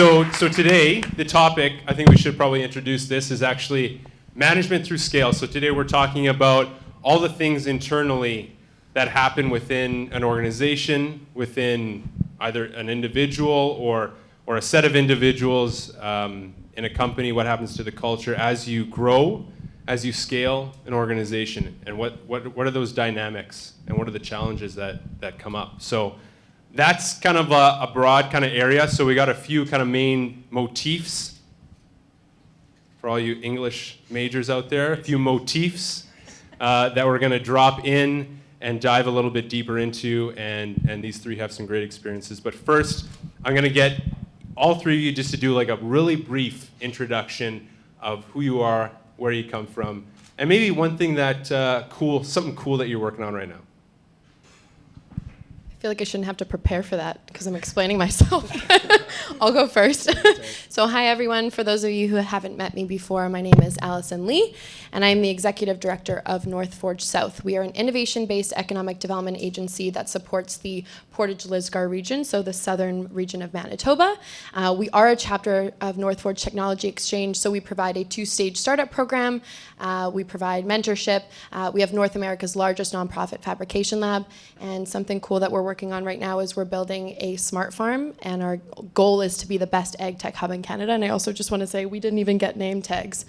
So today, the topic, I think we should probably introduce this, is actually management through scale. So today we're talking about all the things internally that happen within an organization, within either an individual or a set of individuals in a company, what happens to the culture as you grow, as you scale an organization, and what are those dynamics, and what are the challenges that come up. So that's kind of a broad kind of area. So we got a few kind of main motifs for all you English majors out there, a few motifs that we're going to drop in and dive a little bit deeper into, and these three have some great experiences. But first, I'm going to get all three of you just to do like a really brief introduction of who you are, where you come from, and maybe one thing that something cool that you're working on right now. I feel like I shouldn't have to prepare for that because I'm explaining myself. I'll go first. So hi, everyone. For those of you who haven't met me before, my name is Allison Lee, and I'm the Executive Director of North Forge South. We are an innovation-based economic development agency that supports the Portage-Lisgar region, so the southern region of Manitoba. We are a chapter of North Forge Technology Exchange, so we provide a two-stage startup program. We provide mentorship. We have North America's largest nonprofit fabrication lab, and something cool that we're working on right now is we're building a smart farm, and our goal is to be the best ag tech hub in Canada. And I also just want to say we didn't even get name tags.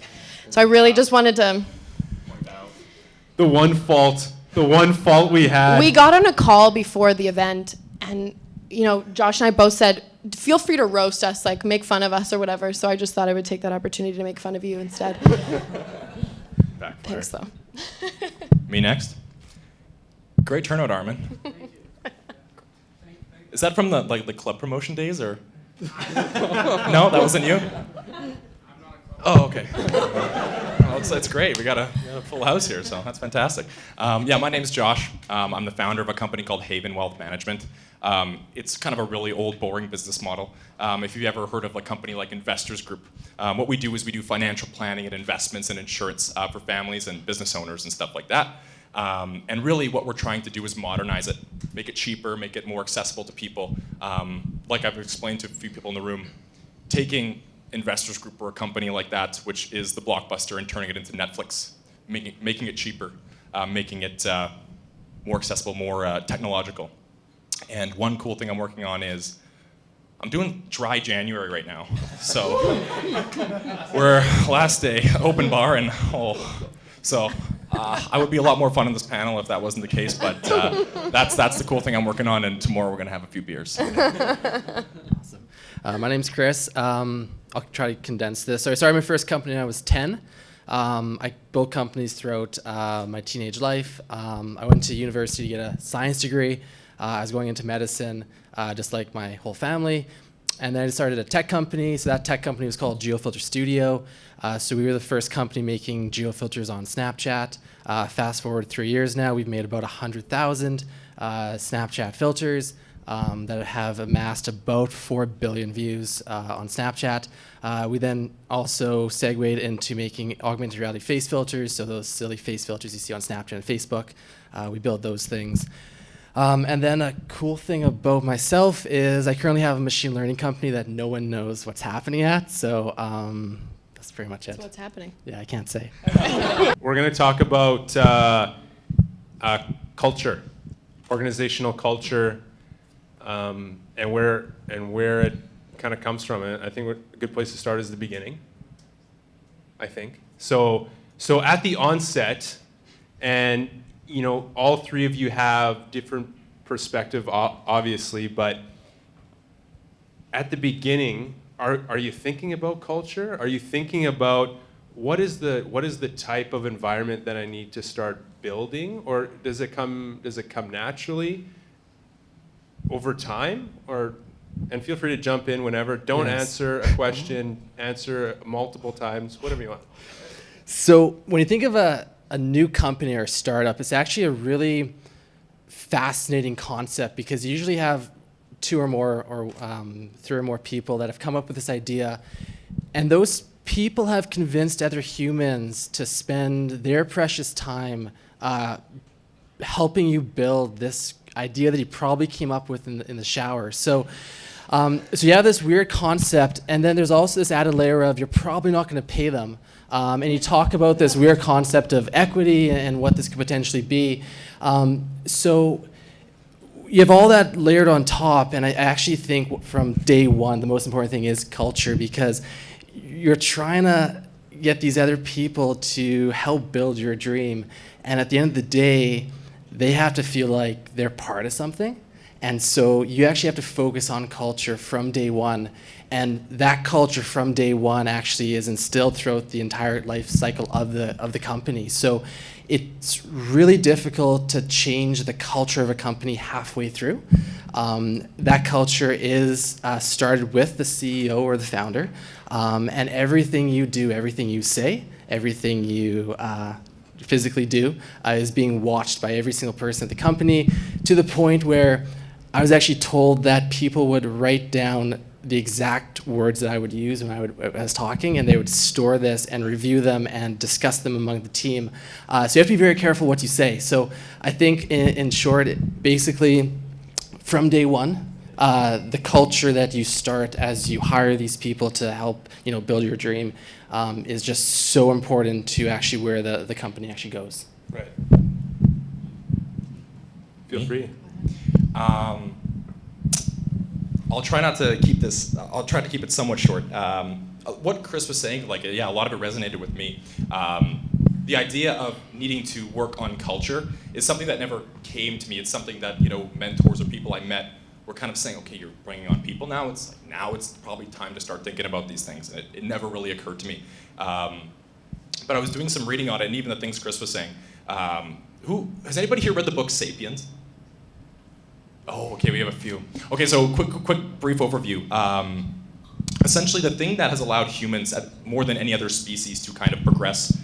So I really just wanted to point out the one fault we had. We got on a call before the event, and Josh and I both said, feel free to roast us, like make fun of us or whatever. So I just thought I would take that opportunity to make fun of you instead. Thanks though. Me next. Great turnout, Armin. Is that from the club promotion days, or? No, that wasn't you? Oh, okay. Well, it's great. We got a full house here, so that's fantastic. My name's Josh. I'm the founder of a company called Haven Wealth Management. It's kind of a really old, boring business model. If you've ever heard of a company like Investors Group, what we do is we do financial planning and investments and insurance for families and business owners and stuff like that. And really what we're trying to do is modernize it, make it cheaper, make it more accessible to people. Like I've explained to a few people in the room, taking Investors Group or a company like that, which is the Blockbuster, and turning it into Netflix, making it cheaper, making it more accessible, more technological. And one cool thing I'm working on is I'm doing dry January right now. So we're last day, open bar, and I would be a lot more fun in this panel if that wasn't the case, but that's the cool thing I'm working on, and tomorrow we're going to have a few beers. Awesome. My name's Chris. I'll try to condense this. So I started my first company when I was 10. I built companies throughout my teenage life. I went to university to get a science degree. I was going into medicine, just like my whole family. And then I started a tech company. So that tech company was called Geofilter Studio. So we were the first company making geofilters on Snapchat. Fast forward 3 years now, we've made about 100,000 Snapchat filters that have amassed about 4 billion views on Snapchat. We then also segued into making augmented reality face filters, so those silly face filters you see on Snapchat and Facebook. We build those things. And then a cool thing about myself is I currently have a machine learning company that no one knows what's happening at, so that's pretty much it. So what's happening? Yeah, I can't say. We're going to talk about culture, organizational culture, and where it kind of comes from. And I think a good place to start is the beginning, I think. So at the onset, and all three of you have different perspective, obviously, but at the beginning, are you thinking about culture? Are you thinking about what is the type of environment that I need to start building, or does it come naturally over time? And feel free to jump in whenever. Don't answer a question, answer multiple times, whatever you want. So when you think of a new company or a startup, it's actually a really fascinating concept because you usually have two or more or three or more people that have come up with this idea, and those people have convinced other humans to spend their precious time helping you build this idea that you probably came up with in the shower. So So you have this weird concept, and then there's also this added layer of you're probably not going to pay them. And you talk about this weird concept of equity and what this could potentially be. So you have all that layered on top, and I actually think from day one, the most important thing is culture, because you're trying to get these other people to help build your dream. And at the end of the day, they have to feel like they're part of something. And so you actually have to focus on culture from day one. And that culture from day one actually is instilled throughout the entire life cycle of the company. So it's really difficult to change the culture of a company halfway through. That culture is started with the CEO or the founder. And everything you do, everything you say, everything you physically do is being watched by every single person at the company, to the point where I was actually told that people would write down the exact words that I would use when I was talking, and they would store this and review them and discuss them among the team. So you have to be very careful what you say. So I think in short, basically from day one, the culture that you start as you hire these people to help build your dream is just so important to actually where the company actually goes. Right. Feel free. I'll try not to keep this. I'll try to keep it somewhat short. What Chris was saying, a lot of it resonated with me. The idea of needing to work on culture is something that never came to me. It's something that mentors or people I met were kind of saying, okay, you're bringing on people now. It's probably time to start thinking about these things. And it never really occurred to me. But I was doing some reading on it, and even the things Chris was saying. Has anybody here read the book *Sapiens*? Oh, okay, we have a few. Okay, so quick brief overview. Essentially, the thing that has allowed humans, more than any other species, to kind of progress,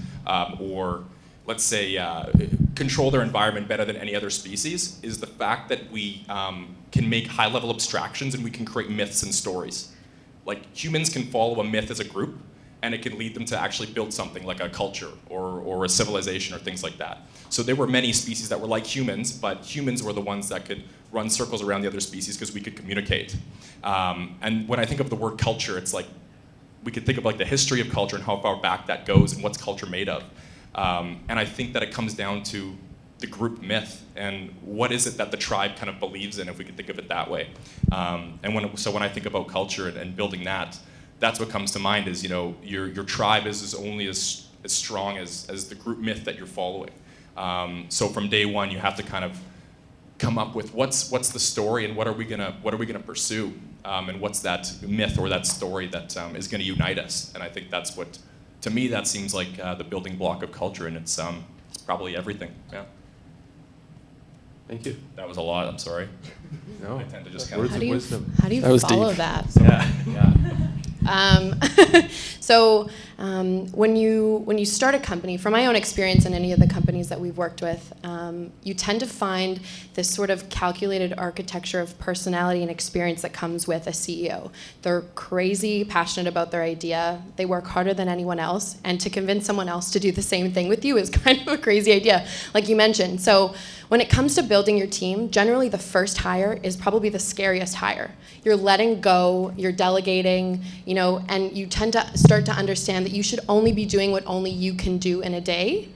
or let's say control their environment better than any other species, is the fact that we can make high-level abstractions and we can create myths and stories. Like, humans can follow a myth as a group, and it can lead them to actually build something like a culture or a civilization or things like that. So there were many species that were like humans, but humans were the ones that could run circles around the other species because we could communicate. And when I think of the word culture, it's like we could think of the history of culture and how far back that goes and what's culture made of. And I think that it comes down to the group myth and what is it that the tribe kind of believes in, if we could think of it that way. And when I think about culture and building that, that's what comes to mind is your tribe is only as strong as the group myth that you're following. So from day one, you have to kind of come up with what's the story and what are we gonna pursue, and what's that myth or that story that is gonna unite us. And I think that's what, to me, that seems like the building block of culture, and it's probably everything. Yeah. Thank you. That was a lot. I'm sorry. No. I tend to just kind Words of. of wisdom. How do you That was follow deep. that? Yeah. So when you start a company, from my own experience in any of the companies that we've worked with, you tend to find this sort of calculated architecture of personality and experience that comes with a CEO. They're crazy passionate about their idea. They work harder than anyone else, and to convince someone else to do the same thing with you is kind of a crazy idea, like you mentioned. So when it comes to building your team, generally the first hire is probably the scariest hire. You're letting go, you're delegating, and you tend to start to understand that you should only be doing what only you can do in a day.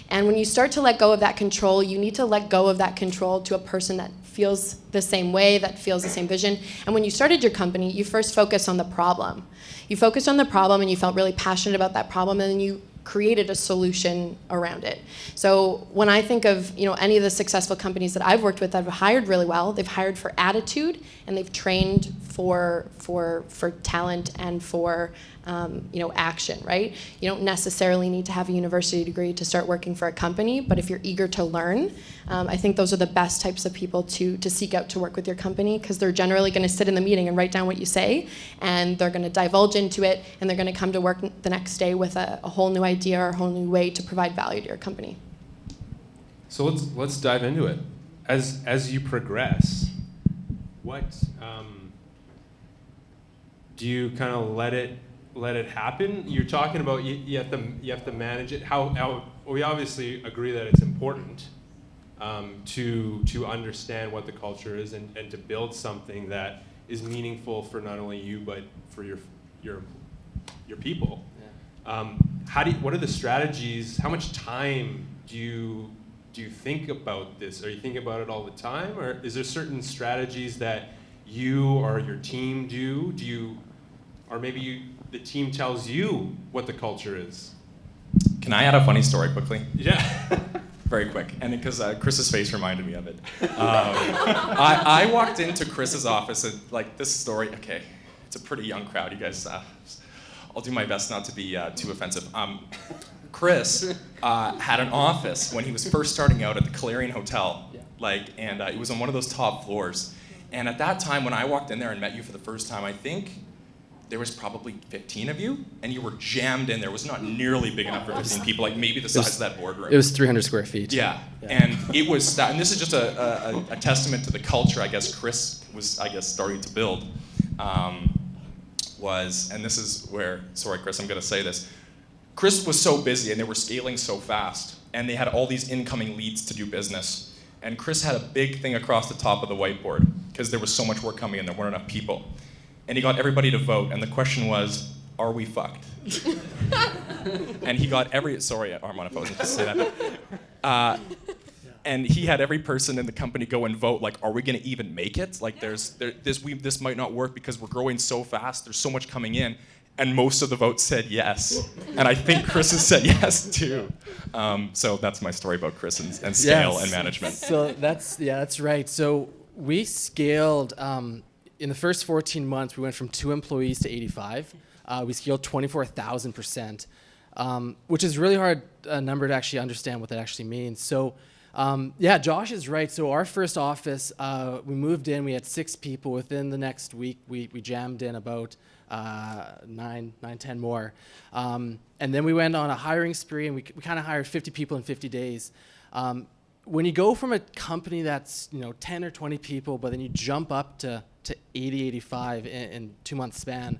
And when you start to let go of that control, you need to let go of that control to a person that feels the same way, that feels the same vision. And when you started your company, you first focused on the problem. You focused on the problem and you felt really passionate about that problem, and then you created a solution around it. So when I think of any of the successful companies that I've worked with that have hired really well, they've hired for attitude and they've trained for talent and for action, right? You don't necessarily need to have a university degree to start working for a company, but if you're eager to learn, I think those are the best types of people to seek out to work with your company, because they're generally going to sit in the meeting and write down what you say, and they're going to divulge into it, and they're going to come to work the next day with a whole new idea or a whole new way to provide value to your company. So let's dive into it. As you progress, what do you kind of let it happen? You're talking about you have to manage it. How we obviously agree that it's important to understand what the culture is and to build something that is meaningful for not only you but for your people. What are the strategies? How much time do you think about this? Are you thinking about it all the time, or is there certain strategies that you or your team do? Or maybe the team tells you what the culture is? Can I add a funny story quickly? Yeah. Very quick, and because Chris's face reminded me of it. I walked into Chris's office and this story, okay, it's a pretty young crowd, you guys. I'll do my best not to be too offensive. Chris had an office when he was first starting out at the Clarion Hotel, and it was on one of those top floors. And at that time, when I walked in there and met you for the first time, I think there was probably 15 of you, and you were jammed in there. It was not nearly big enough for 15 people, maybe the size of that boardroom. It was 300 square feet. Yeah. And it was, and this is just a testament to the culture, I guess, Chris was, starting to build, and this is where, sorry, Chris, I'm gonna say this. Chris was so busy, and they were scaling so fast, and they had all these incoming leads to do business. And Chris had a big thing across the top of the whiteboard, because there was so much work coming in, there weren't enough people. And he got everybody to vote, and the question was, are we fucked? And he got sorry, Armand, if I wasn't supposed to say that. And he had every person in the company go and vote, are we gonna even make it? This might not work because we're growing so fast, there's so much coming in. And most of the votes said yes. And I think Chris has said yes too. So that's my story about Chris and scale and management. So that's right. So we scaled, in the first 14 months, we went from 2 employees to 85. We scaled 24,000%, which is really hard number to actually understand what that actually means. So Josh is right. So our first office, we moved in, we had 6 people. Within the next week, we jammed in about 10 more. And then we went on a hiring spree, and we kind of hired 50 people in 50 days. When you go from a company that's 10 or 20 people, but then you jump up to 80, 85 in 2 month span,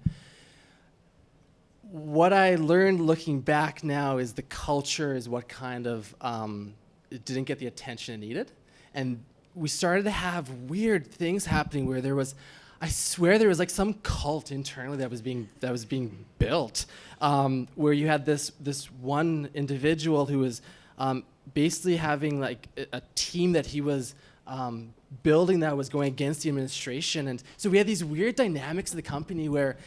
what I learned looking back now is the culture is what kind of it didn't get the attention it needed. And we started to have weird things happening where I swear there was some cult internally that was being built, where you had this one individual who was basically having a team that he was building that was going against the administration. And so we had these weird dynamics of the company where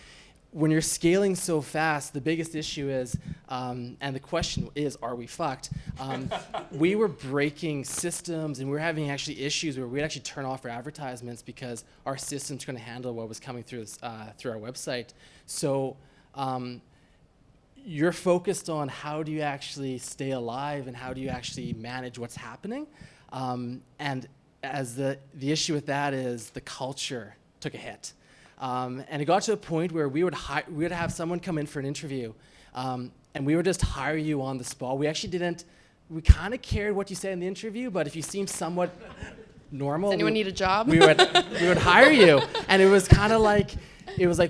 when you're scaling so fast, the biggest issue is, and the question is, are we fucked? We were breaking systems, and we were having actually issues where we'd actually turn off our advertisements because our systems couldn't handle what was coming through our website. So you're focused on how do you actually stay alive and how do you actually manage what's happening. And as the issue with that is the culture took a hit. And it got to a point where we would have someone come in for an interview, and we would just hire you on the spot. We kind of cared what you said in the interview, but if you seemed somewhat normal. Does anyone need a job? we would hire you. And it was kind of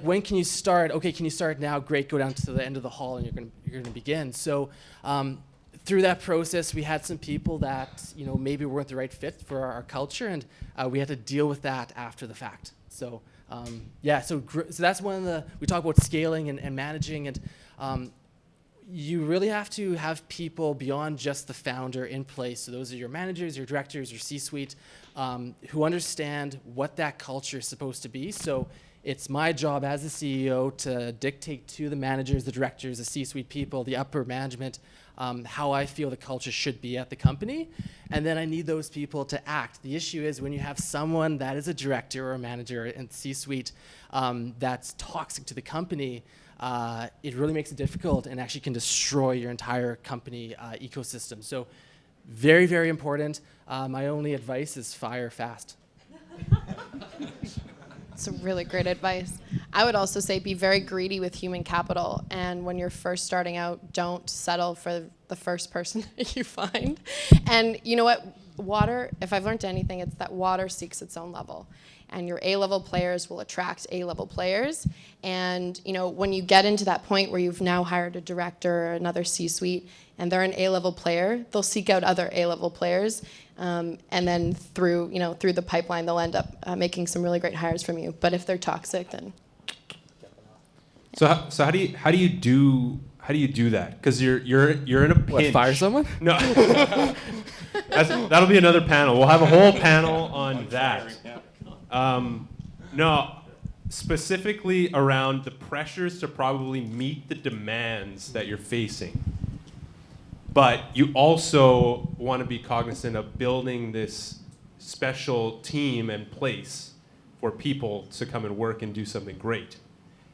when can you start? Okay, can you start now? Great, go down to the end of the hall and you're gonna begin. So through that process, we had some people that maybe weren't the right fit for our culture, and we had to deal with that after the fact. So so that's one of we talk about scaling and managing, and you really have to have people beyond just the founder in place. So those are your managers, your directors, your C-suite, who understand what that culture is supposed to be. So it's my job as a CEO to dictate to the managers, the directors, the C-suite people, the upper management, how I feel the culture should be at the company. And then I need those people to act. The issue is when you have someone that is a director or a manager in C-suite that's toxic to the company, it really makes it difficult and actually can destroy your entire company ecosystem. So very, very important. My only advice is fire fast. That's really great advice. I would also say be very greedy with human capital. And when you're first starting out, don't settle for the first person you find. And you know what? water, if I've learned anything, it's that water seeks its own level. And your A-level players will attract A-level players. And when you get into that point where you've now hired a director or another C-suite, and they're an A-level player, they'll seek out other A-level players. And then through the pipeline, they'll end up making some really great hires from you. But if they're toxic, then. So how do you do that? Because you're in a pinch. What, fire someone? No. That'll be another panel. We'll have a whole panel on that. No, specifically around the pressures to probably meet the demands that you're facing. But you also want to be cognizant of building this special team and place for people to come and work and do something great.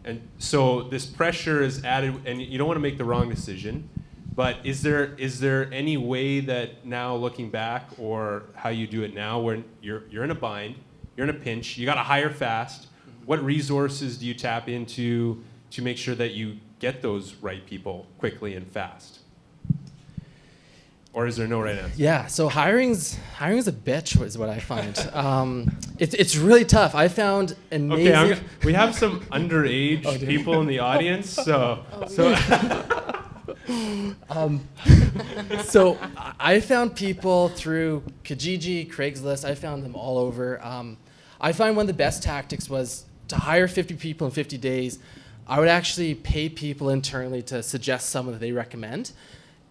And so this pressure is added, and you don't want to make the wrong decision. But is there any way that now, looking back, or how you do it now, where you're in a bind, you're in a pinch, you got to hire fast? What resources do you tap into to make sure that you get those right people quickly and fast? Or is there no right answer? Yeah, so hiring's a bitch is what I find. It's really tough. I found amazing. Okay, we have some underage people in the audience, so. So I found people through Kijiji, Craigslist. I found them all over. I find one of the best tactics was to hire 50 people in 50 days. I would actually pay people internally to suggest someone that they recommend.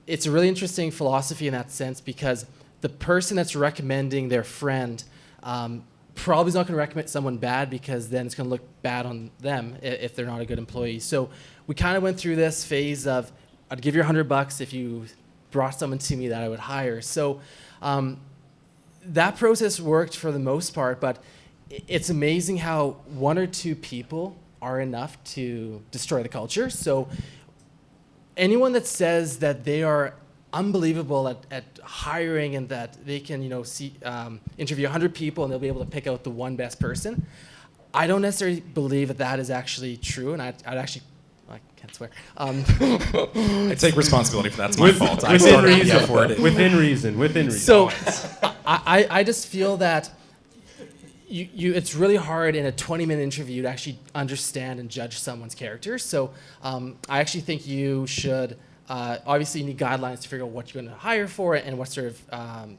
It's a really interesting philosophy in that sense, because the person that's recommending their friend probably is not going to recommend someone bad, because then it's going to look bad on them if they're not a good employee. So we kind of went through this phase of, I'd give you $100 if you brought someone to me that I would hire. So that process worked for the most part, but it's amazing how one or two people are enough to destroy the culture. So anyone that says that they are unbelievable at hiring and that they can, interview 100 people and they'll be able to pick out the one best person, I don't necessarily believe that is actually true. And I'd actually, I can't swear. I take responsibility for that. It's my fault. Within reason. So I just feel that it's really hard in a 20-minute interview to actually understand and judge someone's character. So I actually think you should, obviously you need guidelines to figure out what you're going to hire for and what sort of,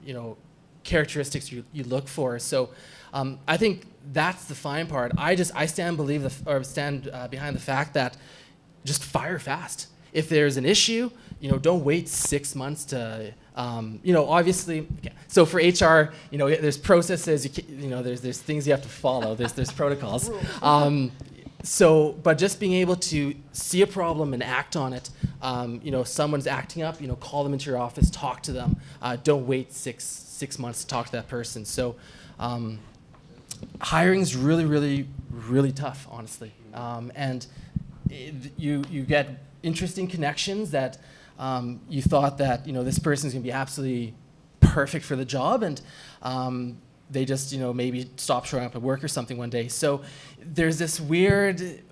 characteristics you look for. So I think that's the fine part. I stand behind the fact that just fire fast. If there's an issue, don't wait 6 months to, obviously. Yeah. So for HR, there's processes. There's things you have to follow. There's protocols. But just being able to see a problem and act on it. Someone's acting up. Call them into your office, talk to them. Don't wait six months to talk to that person. So hiring is really, really, really tough, honestly. And you get interesting connections that you thought that this person's going to be absolutely perfect for the job, and they just maybe stop showing up at work or something one day. So there's this weird.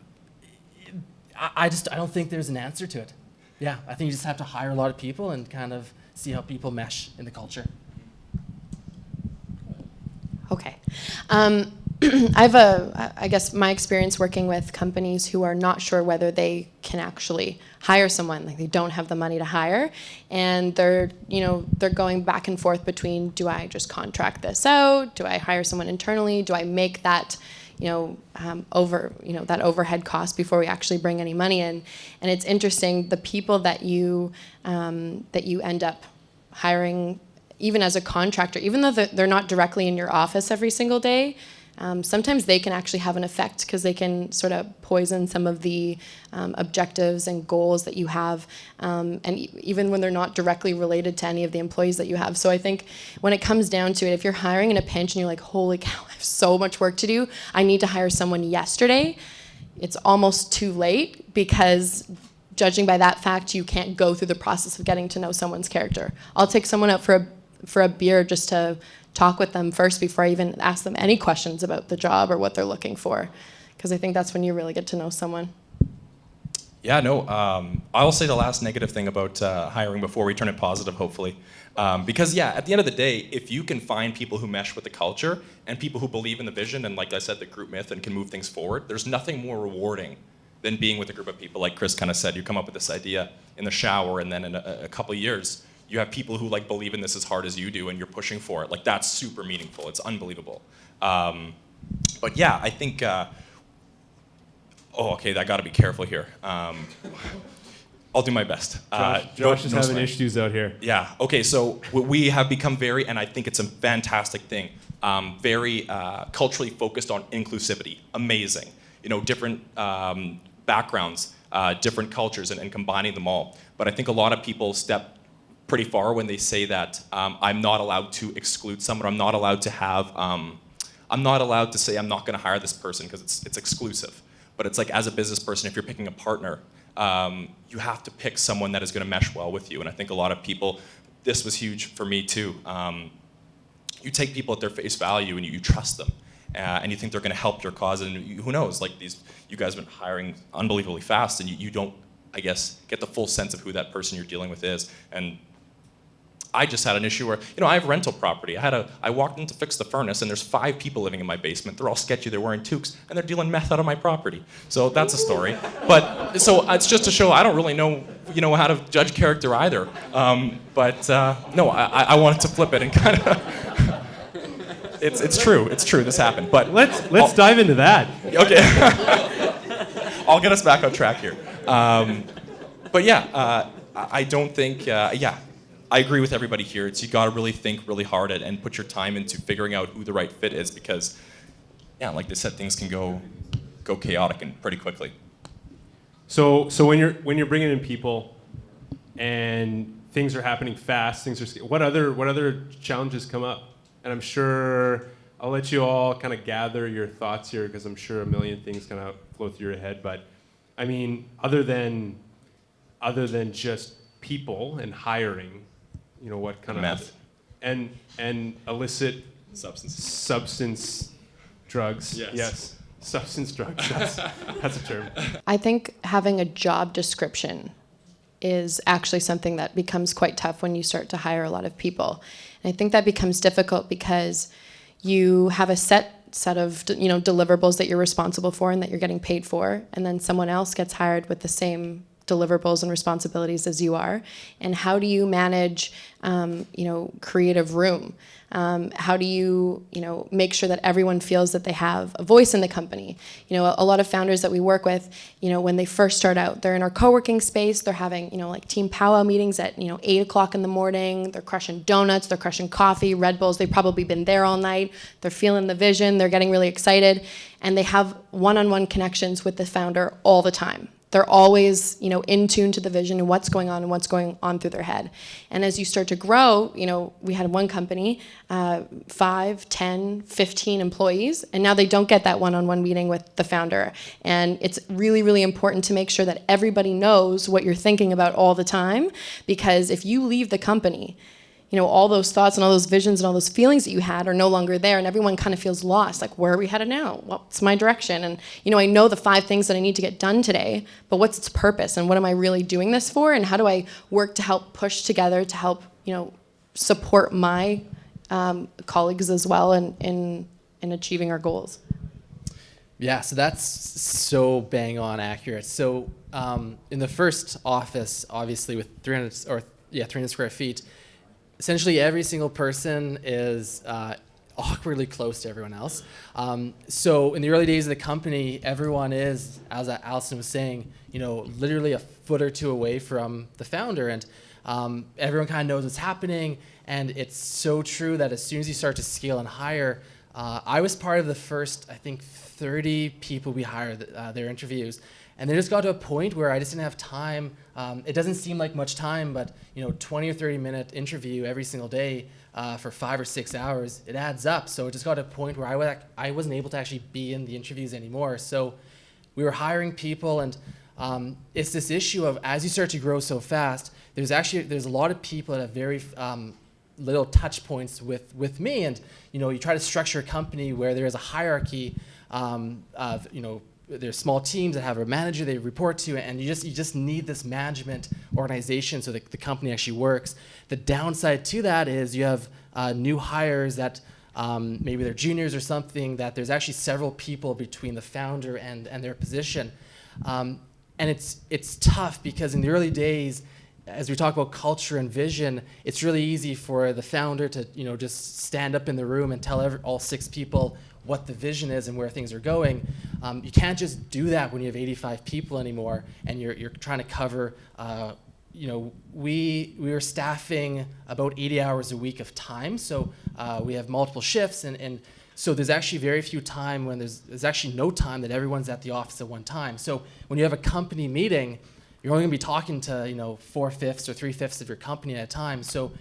I don't think there's an answer to it. Yeah, I think you just have to hire a lot of people and kind of see how people mesh in the culture. Okay. I guess my experience working with companies who are not sure whether they can actually hire someone, like they don't have the money to hire, and they're going back and forth between, do I just contract this out? Do I hire someone internally? Do I make that, that overhead cost before we actually bring any money in? And it's interesting, the people that you end up hiring, even as a contractor, even though they're not directly in your office every single day, sometimes they can actually have an effect because they can sort of poison some of the objectives and goals that you have, and even when they're not directly related to any of the employees that you have. So I think when it comes down to it, if you're hiring in a pinch and you're like, holy cow, I have so much work to do, I need to hire someone yesterday, it's almost too late, because judging by that fact, you can't go through the process of getting to know someone's character. I'll take someone out for a beer just to talk with them first before I even ask them any questions about the job or what they're looking for, because I think that's when you really get to know someone. Yeah, no, I'll say the last negative thing about hiring before we turn it positive, hopefully. Because yeah, at the end of the day, if you can find people who mesh with the culture and people who believe in the vision and, like I said, the group myth and can move things forward, there's nothing more rewarding than being with a group of people. Like Chris kind of said, you come up with this idea in the shower, and then in a couple of years, you have people who like believe in this as hard as you do, and you're pushing for it. Like, that's super meaningful. It's unbelievable. But yeah, I think. Okay, I got to be careful here. I'll do my best. Josh is having issues out here. Yeah. Okay. So we have become very, and I think it's a fantastic thing, very culturally focused on inclusivity. Amazing. You know, different backgrounds, different cultures, and combining them all. But I think a lot of people step pretty far when they say that I'm not allowed to exclude someone. I'm not allowed to have. I'm not allowed to say I'm not going to hire this person because it's exclusive. But it's like, as a business person, if you're picking a partner, you have to pick someone that is going to mesh well with you. And I think a lot of people, this was huge for me too. You take people at their face value and you trust them. And you think they're going to help your cause. And who knows, like you guys have been hiring unbelievably fast, and you don't, I guess, get the full sense of who that person you're dealing with is. And I just had an issue where, I have rental property. I walked in to fix the furnace, and there's 5 people living in my basement. They're all sketchy. They're wearing toques, and they're dealing meth out of my property. So that's a story. But so it's just to show I don't really know, how to judge character either. No, I wanted to flip it and kind of. It's true. It's true. This happened. But let's dive into that. Okay. I'll get us back on track here. But yeah, I don't think. I agree with everybody here. You got to really think really hard and put your time into figuring out who the right fit is, because, yeah, like they said, things can go chaotic and pretty quickly. So when you're bringing in people and things are happening fast, what other challenges come up? And I'm sure I'll let you all kind of gather your thoughts here, because I'm sure a million things kind of flow through your head. But I mean, other than just people and hiring, what kind of meth and illicit substance drugs. Yes. Substance drugs. That's a term. I think having a job description is actually something that becomes quite tough when you start to hire a lot of people. And I think that becomes difficult because you have a set of deliverables that you're responsible for and that you're getting paid for, and then someone else gets hired with the same deliverables and responsibilities as you are. And how do you manage creative room? How do you make sure that everyone feels that they have a voice in the company? A lot of founders that we work with, when they first start out, they're in our co-working space, they're having like team powwow meetings at 8 o'clock in the morning, they're crushing donuts, they're crushing coffee, Red Bulls, they've probably been there all night, they're feeling the vision, they're getting really excited, and they have one-on-one connections with the founder all the time. They're always, in tune to the vision and what's going on through their head. And as you start to grow, we had one company, 5, 10, 15 employees, and now they don't get that one-on-one meeting with the founder. And it's really, really important to make sure that everybody knows what you're thinking about all the time, because if you leave the company, all those thoughts and all those visions and all those feelings that you had are no longer there, and everyone kind of feels lost. Like, where are we headed now? What's my direction? And, I know the 5 things that I need to get done today, but what's its purpose? And what am I really doing this for? And how do I work to help push together to help, support my colleagues as well in achieving our goals? Yeah, so that's so bang on accurate. So in the first office, obviously with 300 square feet, essentially every single person is awkwardly close to everyone else. So in the early days of the company, everyone is, as Alison was saying, literally a foot or two away from the founder, and everyone kind of knows what's happening. And it's so true that as soon as you start to scale and hire, I was part of the first, I think, 30 people we hired their interviews. And they just got to a point where I just didn't have time. It doesn't seem like much time, but 20 or 30 minute interview every single day for 5 or 6 hours, it adds up. So it just got to a point where I wasn't able to actually be in the interviews anymore. So we were hiring people, and it's this issue of, as you start to grow so fast, there's a lot of people that have very little touch points with me, and you try to structure a company where there is a hierarchy of there's small teams that have a manager they report to, and you just need this management organization so that the company actually works. The downside to that is you have new hires that maybe they're juniors or something, that there's actually several people between the founder and their position. And it's tough because in the early days, as we talk about culture and vision, it's really easy for the founder to just stand up in the room and tell all 6 people what the vision is and where things are going. You can't just do that when you have 85 people anymore and you're trying to cover. We are staffing about 80 hours a week of time, so we have multiple shifts, and so there's actually very few time when there's actually no time that everyone's at the office at one time. So when you have a company meeting, you're only going to be talking to 4/5 or 3/5 of your company at a time. So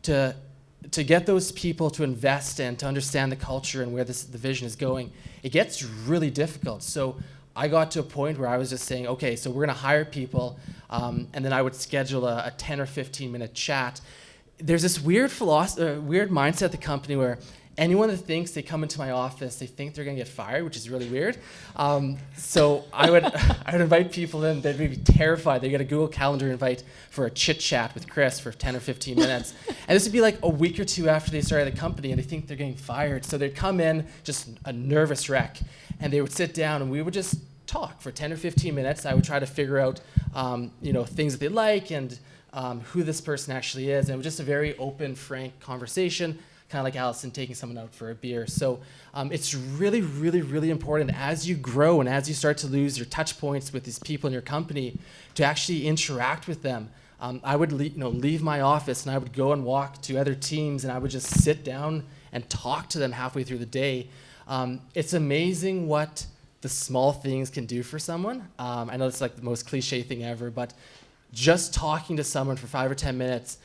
to get those people to invest and to understand the culture and where the vision is going, it gets really difficult. So I got to a point where I was just saying, okay, so we're going to hire people, and then I would schedule a 10 or 15-minute chat. There's this weird mindset at the company where anyone that thinks they come into my office, they think they're going to get fired, which is really weird. So I would invite people in. They'd be terrified. They get a Google Calendar invite for a chit chat with Chris for 10 or 15 minutes. And this would be like a week or two after they started the company, and they think they're getting fired. So they'd come in just a nervous wreck, and they would sit down, and we would just talk for 10 or 15 minutes. I would try to figure out, things that they like and who this person actually is. And it was just a very open, frank conversation, kind of like Alison taking someone out for a beer. So it's really, really, really important as you grow and as you start to lose your touch points with these people in your company to actually interact with them. I would leave my office and I would go and walk to other teams and I would just sit down and talk to them halfway through the day. It's amazing what the small things can do for someone. I know it's like the most cliche thing ever, but just talking to someone for 5 or 10 minutes,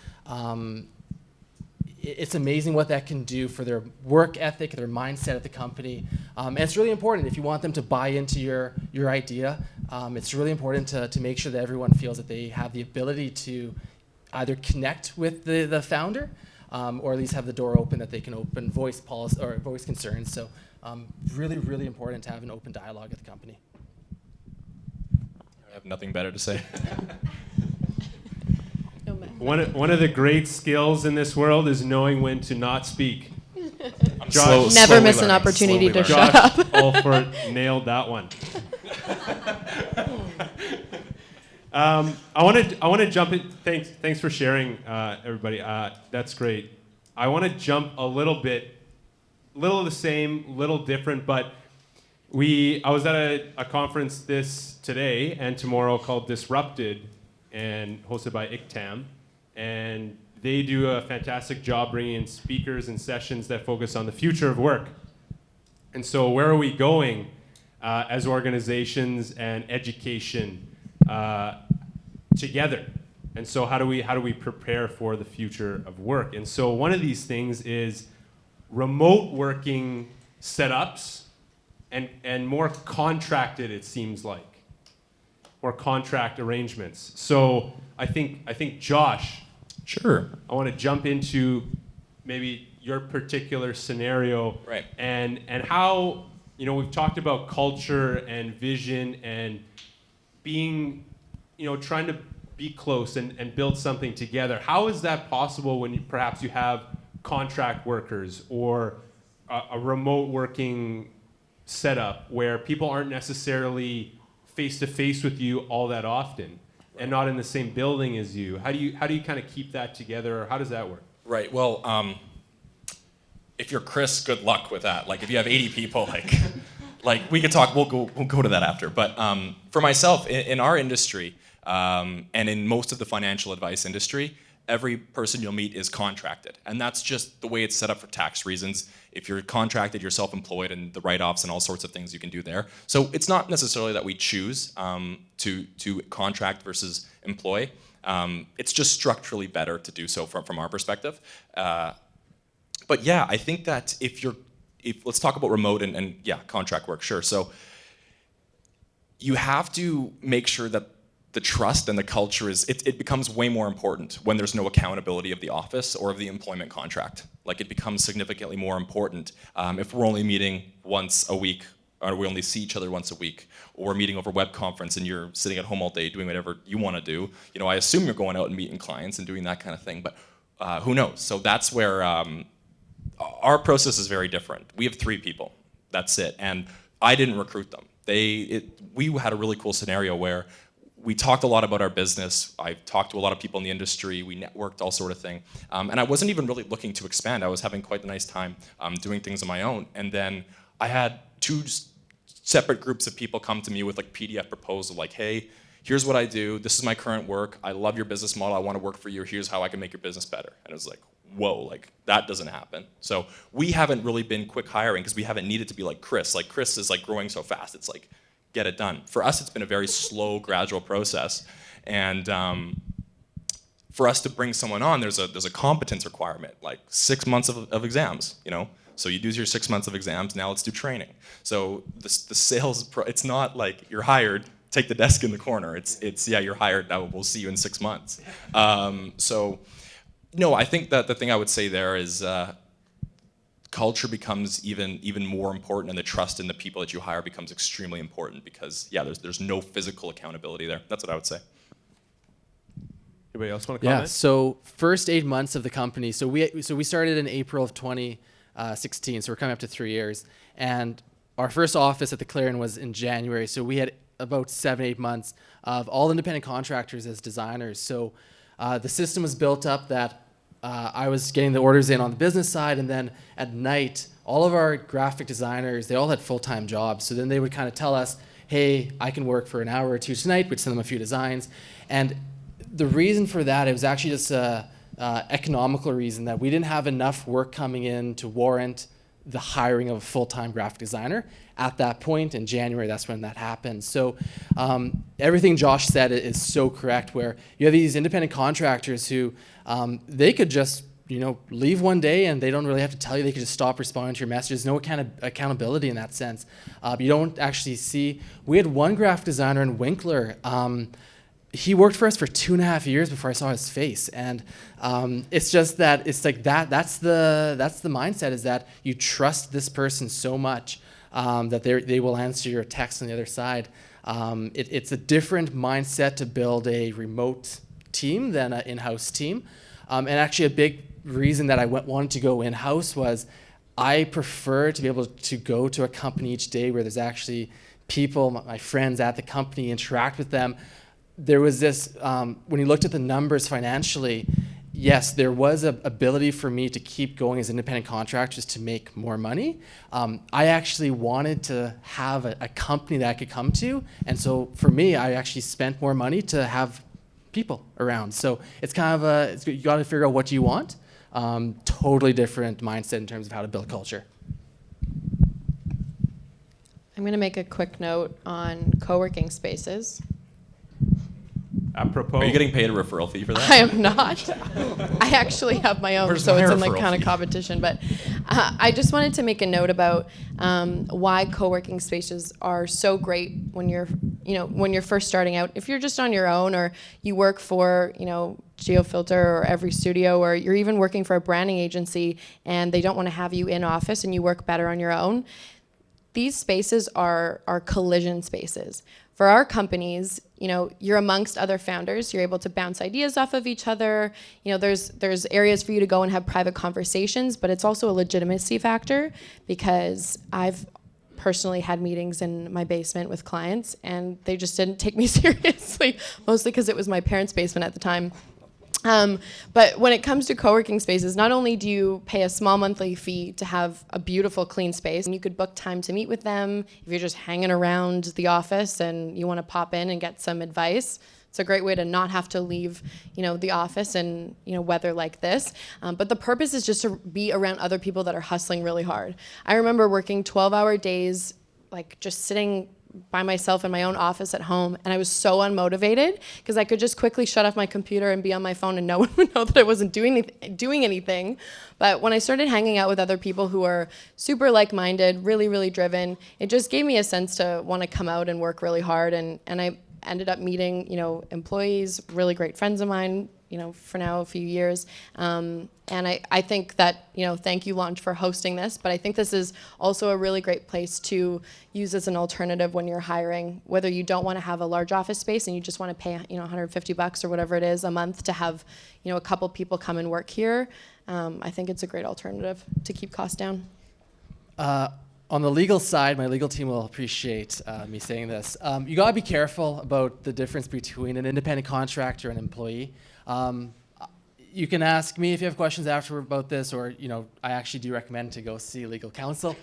it's amazing what that can do for their work ethic, their mindset at the company. And it's really important if you want them to buy into your idea. It's really important to make sure that everyone feels that they have the ability to either connect with the founder or at least have the door open that they can open voice policy or voice concerns. So really, really important to have an open dialogue at the company. I have nothing better to say. One of the great skills in this world is knowing when to not speak. Josh, Never miss an opportunity to shut up. Alford nailed that one. I want to jump in. Thanks for sharing, everybody. That's great. I want to jump a little of the same, little different, but I was at a conference today and tomorrow called Disrupted, and hosted by ICTAM. And they do a fantastic job bringing in speakers and sessions that focus on the future of work. And so where are we going as organizations and education together? And so how do we prepare for the future of work? And so one of these things is remote working setups and more contracted, it seems like, or contract arrangements. So I think Josh, sure. I want to jump into maybe your particular scenario, right? And how we've talked about culture and vision and being, trying to be close and build something together. How is that possible when perhaps you have contract workers or a remote working setup where people aren't necessarily face-to-face with you all that often and not in the same building as you? How do you kind of keep that together, or how does that work? Right. Well, if you're Chris, good luck with that. Like if you have 80 people, like we could talk. We'll go to that after. But for myself, in our industry, and in most of the financial advice industry, every person you'll meet is contracted, and that's just the way it's set up for tax reasons. If you're contracted, you're self-employed, and the write-offs and all sorts of things you can do there. So it's not necessarily that we choose to contract versus employ. It's just structurally better to do so from our perspective. But yeah, I think that if let's talk about remote and contract work, sure. So you have to make sure that the trust and the culture it becomes way more important when there's no accountability of the office or of the employment contract. Like it becomes significantly more important if we're only meeting once a week or we only see each other once a week, or we're meeting over web conference and you're sitting at home all day doing whatever you want to do. I assume you're going out and meeting clients and doing that kind of thing, but who knows? So that's where our process is very different. We have 3 people, that's it, and I didn't recruit them. We had a really cool scenario where we talked a lot about our business. I talked to a lot of people in the industry. We networked, all sort of thing. And I wasn't even really looking to expand. I was having quite a nice time doing things on my own. And then I had 2 separate groups of people come to me with like PDF proposal, like, hey, here's what I do. This is my current work. I love your business model. I want to work for you. Here's how I can make your business better. And it was like, whoa, like that doesn't happen. So we haven't really been quick hiring because we haven't needed to be like Chris. Like Chris is like growing so fast. It's like, get it done. For us, it's been a very slow, gradual process. And for us to bring someone on, there's a competence requirement, like 6 months of exams, So you do your 6 months of exams, now let's do training. So the sales, it's not like you're hired, take the desk in the corner. It's yeah, you're hired, now we'll see you in 6 months. No, I think that the thing I would say there is culture becomes even more important, and the trust in the people that you hire becomes extremely important because, yeah, there's no physical accountability there. That's what I would say. Anybody else want to comment? Yeah, so first 8 months of the company, so we started in April of 2016, so we're coming up to 3 years, and our first office at the Clarion was in January, so we had about 7-8 months of all independent contractors as designers. So the system was built up that I was getting the orders in on the business side, and then at night, all of our graphic designers, they all had full-time jobs. So then they would kind of tell us, hey, I can work for an hour or 2 tonight. We'd send them a few designs. And the reason for that, it was actually just a economical reason that we didn't have enough work coming in to warrant the hiring of a full-time graphic designer. At that point in January, that's when that happened. So everything Josh said is so correct, where you have these independent contractors who they could just leave one day and they don't really have to tell you. They could just stop responding to your messages. No kind of accountability in that sense. You don't actually see. We had one graphic designer in Winkler. He worked for us for 2.5 years before I saw his face, and it's just that it's like that. That's the mindset, is that you trust this person so much that they will answer your text on the other side. It's a different mindset to build a remote team than an in-house team, and actually a big reason that I wanted to go in-house was I prefer to be able to go to a company each day where there's actually people, my friends at the company, interact with them. There was this, when you looked at the numbers financially, yes, there was an ability for me to keep going as independent contractors to make more money. I actually wanted to have a company that I could come to, and so for me, I actually spent more money to have people around. So it's kind of you got to figure out what you want. Totally different mindset in terms of how to build culture. I'm going to make a quick note on co-working spaces. Apropos. Are you getting paid a referral fee for that? I am not. I actually have my own, Where's so my it's in like referral kind of fee? competition. But I just wanted to make a note about why co-working spaces are so great when you're first starting out. If you're just on your own, or you work for GeoFilter or EveryStudio, or you're even working for a branding agency and they don't want to have you in office and you work better on your own, these spaces are collision spaces. For our companies, you're amongst other founders. You're able to bounce ideas off of each other. There's areas for you to go and have private conversations, but it's also a legitimacy factor, because I've personally had meetings in my basement with clients and they just didn't take me seriously, mostly because it was my parents' basement at the time. But when it comes to co-working spaces, not only do you pay a small monthly fee to have a beautiful, clean space, and you could book time to meet with them if you're just hanging around the office and you want to pop in and get some advice. It's a great way to not have to leave, the office in, weather like this. But the purpose is just to be around other people that are hustling really hard. I remember working 12-hour days, like just sitting by myself in my own office at home, and I was so unmotivated because I could just quickly shut off my computer and be on my phone and no one would know that I wasn't doing anything. But when I started hanging out with other people who are super like-minded, really, really driven, it just gave me a sense to want to come out and work really hard, and I ended up meeting, employees, really great friends of mine, for now a few years. And I think that, thank you, Launch, for hosting this, but I think this is also a really great place to use as an alternative when you're hiring, whether you don't want to have a large office space and you just want to pay, $150 or whatever it is a month to have, a couple people come and work here. I think it's a great alternative to keep costs down. On the legal side, my legal team will appreciate me saying this. You gotta be careful about the difference between an independent contractor and an employee. You can ask me if you have questions after about this, or I actually do recommend to go see legal counsel.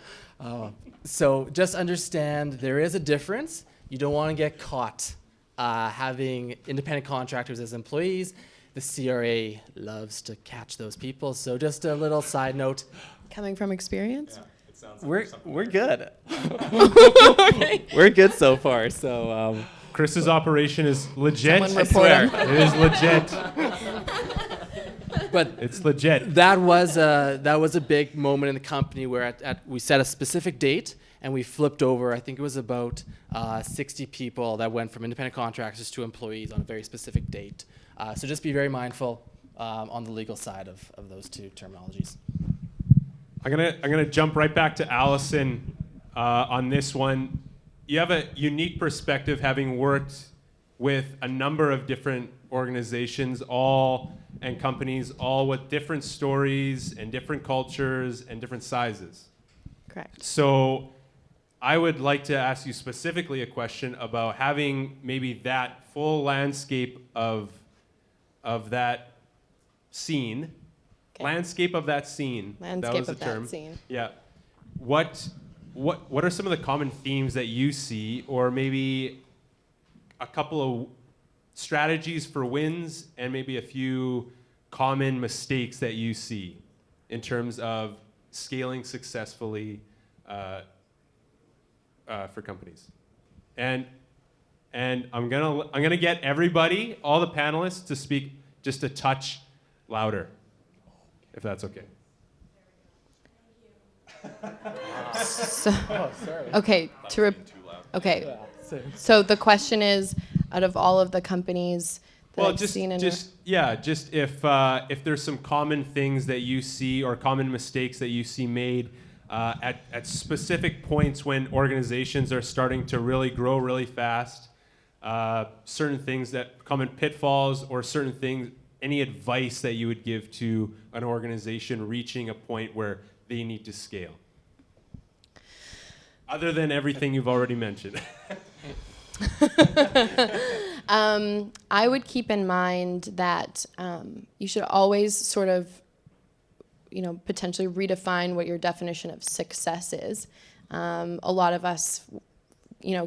So just understand there is a difference. You don't want to get caught having independent contractors as employees. The CRA loves to catch those people. So just a little side note. Coming from experience? Yeah. We're good. We're good so far. So Chris's operation is legit. Someone report him. It is legit. But it's legit. That was a big moment in the company where we set a specific date and we flipped over. I think it was about 60 people that went from independent contractors to employees on a very specific date. So just be very mindful on the legal side of those two terminologies. I'm gonna jump right back to Allison on this one. You have a unique perspective, having worked with a number of different organizations, and companies, all with different stories and different cultures and different sizes. Correct. So I would like to ask you specifically a question about having maybe that full landscape of that scene. Okay. Landscape of that scene. Landscape that was of the term. that scene. Yeah. What are some of the common themes that you see, or maybe a couple of strategies for wins and maybe a few common mistakes that you see in terms of scaling successfully for companies? And I'm gonna get everybody, all the panelists, to speak just a touch louder, if that's okay. So, okay, okay. So the question is, out of all of the companies that I've seen in just if there's some common things that you see or common mistakes that you see made at specific points when organizations are starting to really grow really fast, certain things that common pitfalls or certain things, any advice that you would give to an organization reaching a point where they need to scale, other than everything you've already mentioned. I would keep in mind that you should always sort of, potentially redefine what your definition of success is. A lot of us,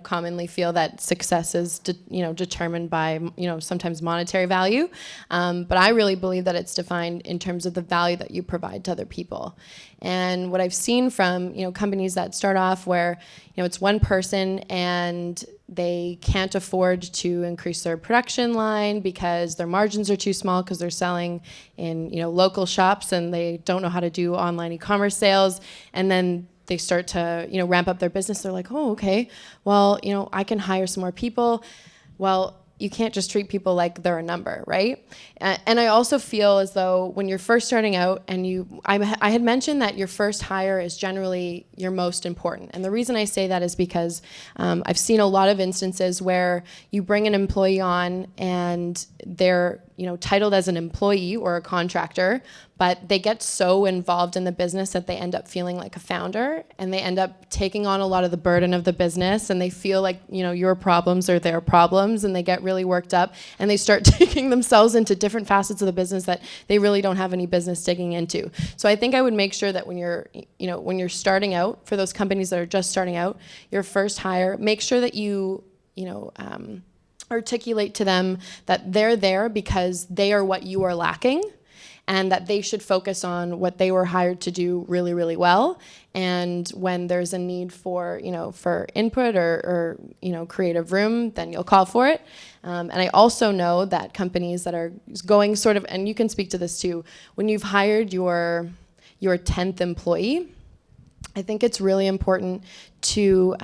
commonly feel that success is, determined by, sometimes monetary value. But I really believe that it's defined in terms of the value that you provide to other people. And what I've seen from, companies that start off where, it's one person and they can't afford to increase their production line because their margins are too small because they're selling in, local shops and they don't know how to do online e-commerce sales. And then they start to, ramp up their business. They're like, oh, okay, well, I can hire some more people. Well, you can't just treat people like they're a number, right? And I also feel as though when you're first starting out and I had mentioned that your first hire is generally your most important. And the reason I say that is because I've seen a lot of instances where you bring an employee on and they're, titled as an employee or a contractor, but they get so involved in the business that they end up feeling like a founder and they end up taking on a lot of the burden of the business and they feel like, your problems are their problems and they get really worked up and they start taking themselves into different facets of the business that they really don't have any business digging into. So I think I would make sure that when you're starting out, for those companies that are just starting out, your first hire, make sure that you articulate to them that they're there because they are what you are lacking and that they should focus on what they were hired to do really, really well. And when there's a need for, for input or creative room, then you'll call for it. And I also know that companies that are going sort of, and you can speak to this too, when you've hired your 10th employee, I think it's really important to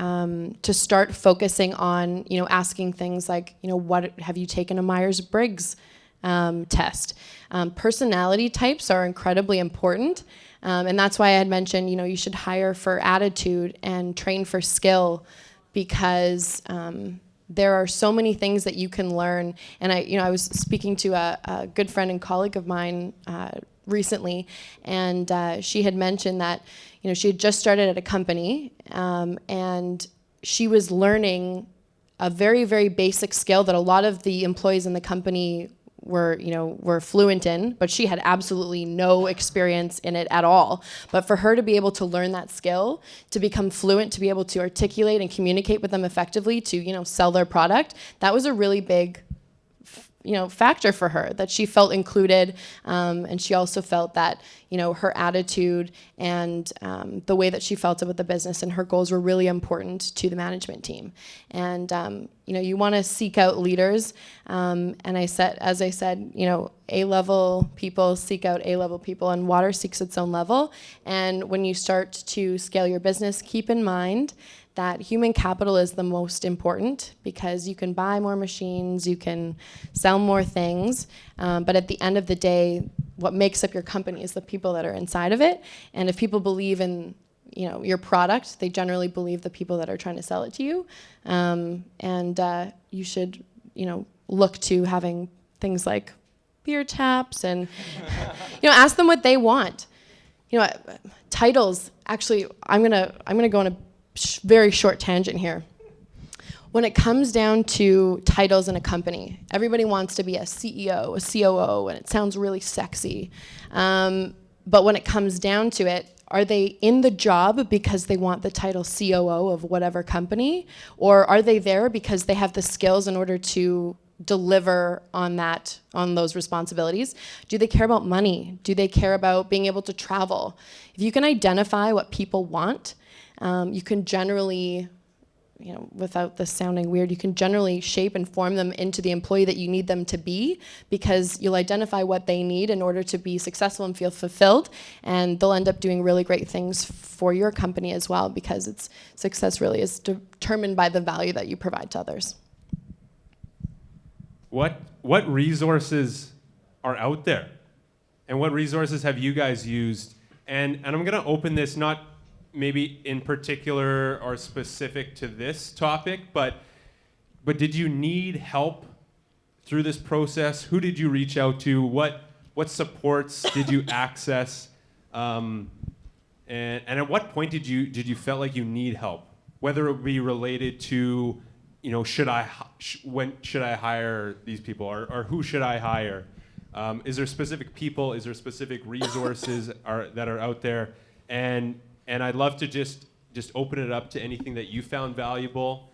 start focusing on, asking things like, what have you taken a Myers-Briggs test. Personality types are incredibly important, and that's why I had mentioned, you should hire for attitude and train for skill, because there are so many things that you can learn. And I was speaking to a good friend and colleague of mine recently, and she had mentioned that she had just started at a company, and she was learning a very, very basic skill that a lot of the employees in the company were fluent in, but she had absolutely no experience in it at all. But for her to be able to learn that skill, to become fluent, to be able to articulate and communicate with them effectively, to sell their product, that was a really big factor for her, that she felt included, and she also felt that her attitude and the way that she felt about the business and her goals were really important to the management team. And you want to seek out leaders, and as I said, A-level people seek out A-level people, and water seeks its own level. And when you start to scale your business, keep in mind that human capital is the most important, because you can buy more machines, you can sell more things, but at the end of the day, what makes up your company is the people that are inside of it. And if people believe in your product, they generally believe the people that are trying to sell it to you. And you should look to having things like beer taps and ask them what they want. Titles. Actually, I'm gonna go on a very short tangent here. When it comes down to titles in a company, everybody wants to be a CEO, a COO, and it sounds really sexy. But when it comes down to it, are they in the job because they want the title COO of whatever company? Or are they there because they have the skills in order to deliver on those responsibilities? Do they care about money? Do they care about being able to travel? If you can identify what people want, you can generally, without this sounding weird, you can generally shape and form them into the employee that you need them to be, because you'll identify what they need in order to be successful and feel fulfilled, and they'll end up doing really great things for your company as well, because success really is determined by the value that you provide to others. What resources are out there, and what resources have you guys used? And I'm going to open this not maybe in particular or specific to this topic, but did you need help through this process? Who did you reach out to? What supports did you access? And at what point did you feel like you need help? Whether it be related to, when should I hire these people, or who should I hire? Is there specific people? Is there specific resources that are out there? And I'd love to just open it up to anything that you found valuable,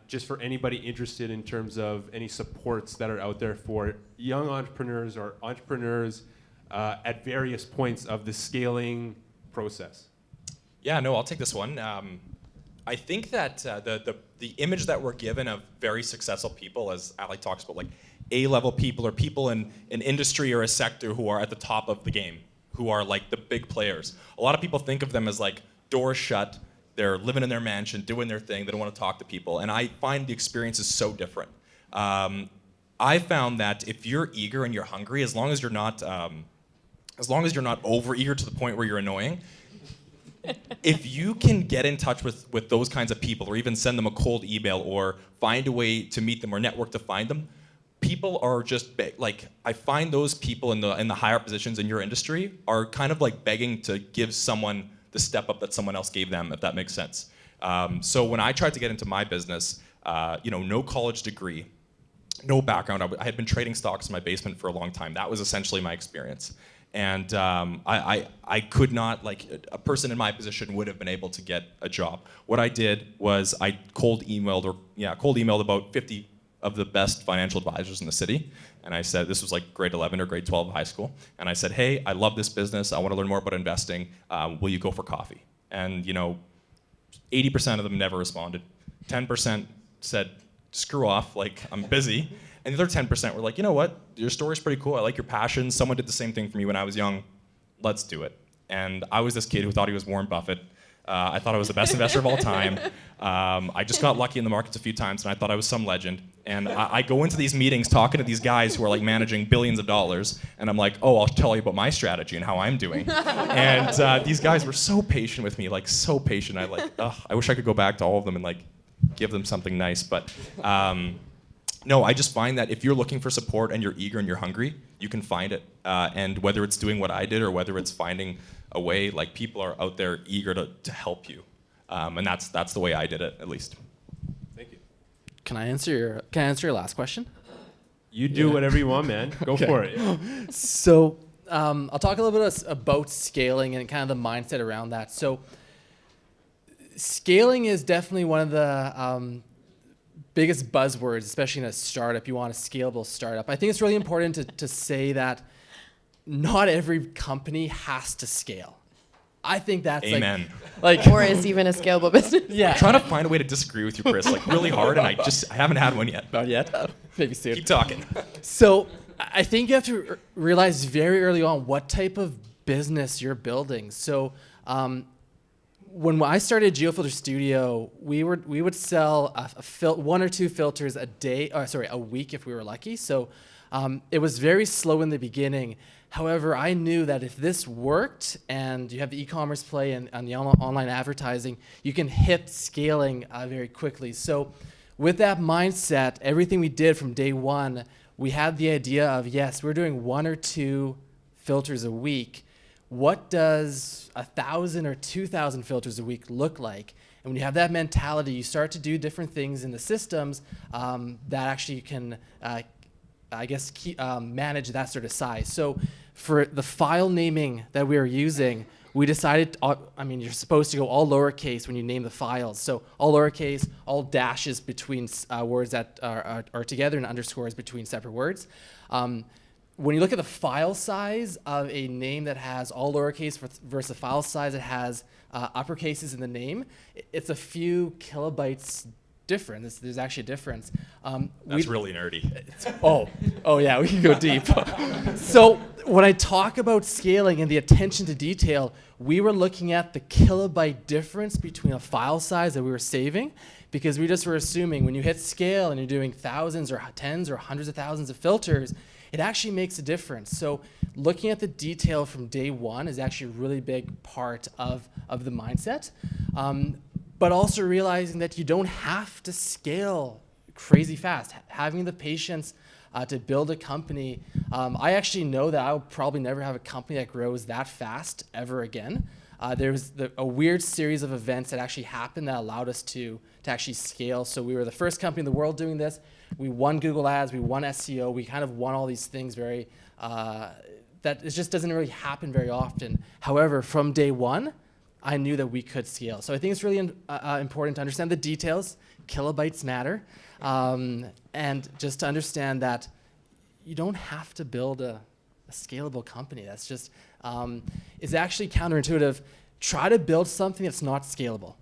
just for anybody interested in terms of any supports that are out there for young entrepreneurs or entrepreneurs at various points of the scaling process. Yeah, no, I'll take this one. I think that the image that we're given of very successful people, as Ali talks about, like A-level people or people in an industry or a sector who are at the top of the game, who are like the big players. A lot of people think of them as like doors shut, they're living in their mansion, doing their thing, they don't want to talk to people. And I find the experience is so different. I found that if you're eager and you're hungry, as long as you're not over eager to the point where you're annoying, if you can get in touch with those kinds of people, or even send them a cold email, or find a way to meet them, or network to find them, people are just like, I find those people in the higher positions in your industry are kind of like begging to give someone the step up that someone else gave them, if that makes sense. So when I tried to get into my business, no college degree, no background. I had been trading stocks in my basement for a long time. That was essentially my experience. And I could not, like, a person in my position would have been able to get a job. What I did was I cold emailed about 50 of the best financial advisors in the city. And I said, this was like grade 11 or grade 12 of high school. And I said, hey, I love this business. I want to learn more about investing. Will you go for coffee? And 80% of them never responded. 10% said, screw off, like, I'm busy. And the other 10% were like, you know what? Your story's pretty cool. I like your passion. Someone did the same thing for me when I was young. Let's do it. And I was this kid who thought he was Warren Buffett. I thought I was the best investor of all time. I just got lucky in the markets a few times, and I thought I was some legend. And I go into these meetings talking to these guys who are like managing billions of dollars, and I'm like, oh, I'll tell you about my strategy and how I'm doing. And these guys were so patient with me, like so patient. I wish I could go back to all of them and like give them something nice. But no, I just find that if you're looking for support and you're eager and you're hungry, you can find it. And whether it's doing what I did or whether it's finding a way, like people are out there eager to help you. And that's the way I did it, at least. Thank you. Can I answer your last question? You do whatever you want, man. Go for it. So I'll talk a little bit about scaling and kind of the mindset around that. So scaling is definitely one of the biggest buzzwords, especially in a startup. You want a scalable startup. I think it's really important to say that not every company has to scale. I think that's Amen. like Or is even a scalable business. yeah. I'm trying to find a way to disagree with you, Chris, like really hard, and I haven't had one yet. Not yet. Maybe soon. Keep talking. So I think you have to realize very early on what type of business you're building. So when I started EveryStudio, we would sell one or two filters a week if we were lucky. So it was very slow in the beginning. However, I knew that if this worked and you have the e-commerce play and the online advertising, you can hit scaling very quickly. So with that mindset, everything we did from day one, we had the idea of, yes, we're doing one or two filters a week. What does 1,000 or 2,000 filters a week look like? And when you have that mentality, you start to do different things in the systems that actually can, manage that sort of size. So for the file naming that we were using, we decided, you're supposed to go all lowercase when you name the files. So all lowercase, all dashes between words that are together and underscores between separate words. When you look at the file size of a name that has all lowercase versus a file size that has uppercases in the name, it's a few kilobytes different. There's actually a difference. That's really nerdy. Oh yeah, we can go deep. So when I talk about scaling and the attention to detail, we were looking at the kilobyte difference between a file size that we were saving, because we just were assuming when you hit scale and you're doing thousands or tens or hundreds of thousands of filters, it actually makes a difference. So looking at the detail from day one is actually a really big part of the mindset. But also realizing that you don't have to scale crazy fast. Having the patience to build a company. I actually know that I'll probably never have a company that grows that fast ever again. There was a weird series of events that actually happened that allowed us to actually scale. So we were the first company in the world doing this. We won Google Ads, we won SEO, we kind of won all these things that it just doesn't really happen very often. However, from day one, I knew that we could scale. So I think it's really important to understand the details. Kilobytes matter. And just to understand that you don't have to build a scalable company. That's just, it's actually counterintuitive. Try to build something that's not scalable.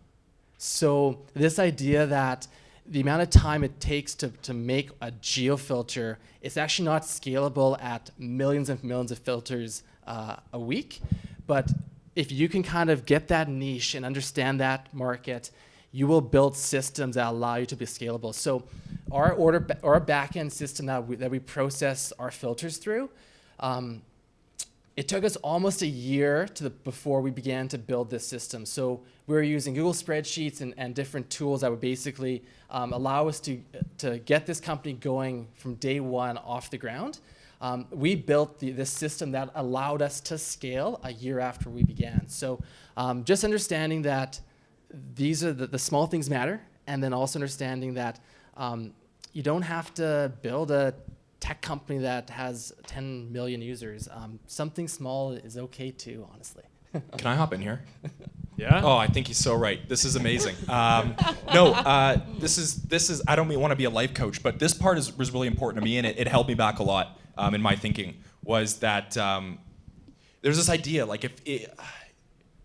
So this idea that the amount of time it takes to make a geofilter, it's actually not scalable at millions and millions of filters a week. But if you can kind of get that niche and understand that market, you will build systems that allow you to be scalable. So our backend system that we process our filters through, it took us almost a year before we began to build this system. So we were using Google spreadsheets and different tools that would basically allow us to get this company going from day one off the ground. We built this system that allowed us to scale a year after we began. So just understanding that these are the small things matter, and then also understanding that you don't have to build a tech company that has 10 million users. Something small is okay too, honestly. Can I hop in here? Yeah? Oh, I think he's so right. This is amazing. This is. I don't want to be a life coach, but this part was really important to me, and it held me back a lot in my thinking. Was that there's this idea, like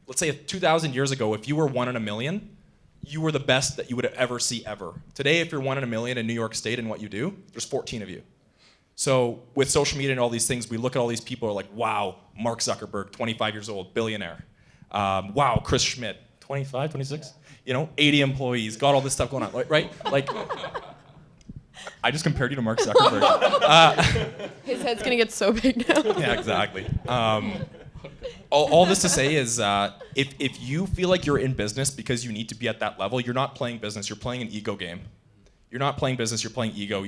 let's say 2,000 years ago, if you were 1 in a million, you were the best that you would ever see ever. Today, if you're 1 in a million in New York State and what you do, there's 14 of you. So with social media and all these things, we look at all these people who are like, wow, Mark Zuckerberg, 25 years old, billionaire. Wow, Chris Schmidt, 25, 26, 80 employees, got all this stuff going on, right? Like, I just compared you to Mark Zuckerberg. His head's gonna get so big now. Yeah, exactly. All this to say is, if you feel like you're in business because you need to be at that level, you're not playing business, you're playing an ego game. You're not playing business, you're playing ego.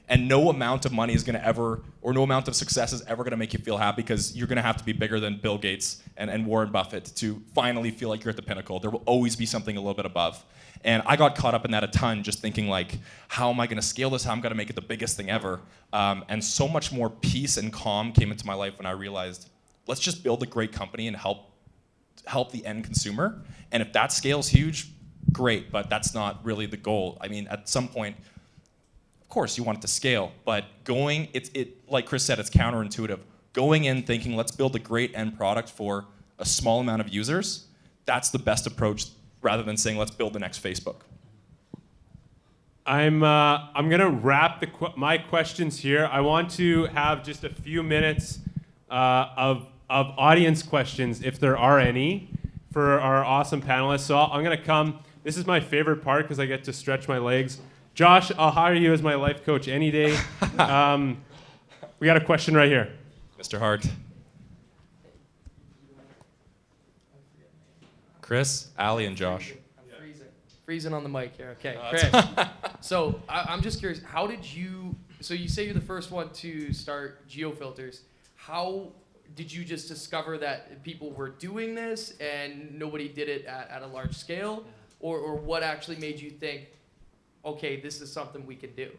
And no amount of money is going to ever, or no amount of success is ever going to make you feel happy, because you're going to have to be bigger than Bill Gates and Warren Buffett to finally feel like you're at the pinnacle. There will always be something a little bit above. And I got caught up in that a ton, just thinking like, how am I going to scale this? How am I going to make it the biggest thing ever? And so much more peace and calm came into my life when I realized, let's just build a great company and help the end consumer. And if that scales huge, great, but that's not really the goal. I mean, at some point, of course, you want it to scale, but like Chris said, it's counterintuitive. Going in thinking, let's build a great end product for a small amount of users, that's the best approach, rather than saying, let's build the next Facebook. I'm gonna wrap my questions here. I want to have just a few minutes of audience questions, if there are any, for our awesome panelists. So I'm gonna come. This is my favorite part because I get to stretch my legs. Josh, I'll hire you as my life coach any day. We got a question right here. Mr. Hart. Chris, Ali, and Josh. Freezing on the mic here. Okay, Chris. So I'm just curious, how did you, so you say you're the first one to start geofilters. How did you just discover that people were doing this and nobody did it at a large scale? Or what actually made you think, okay, this is something we can do?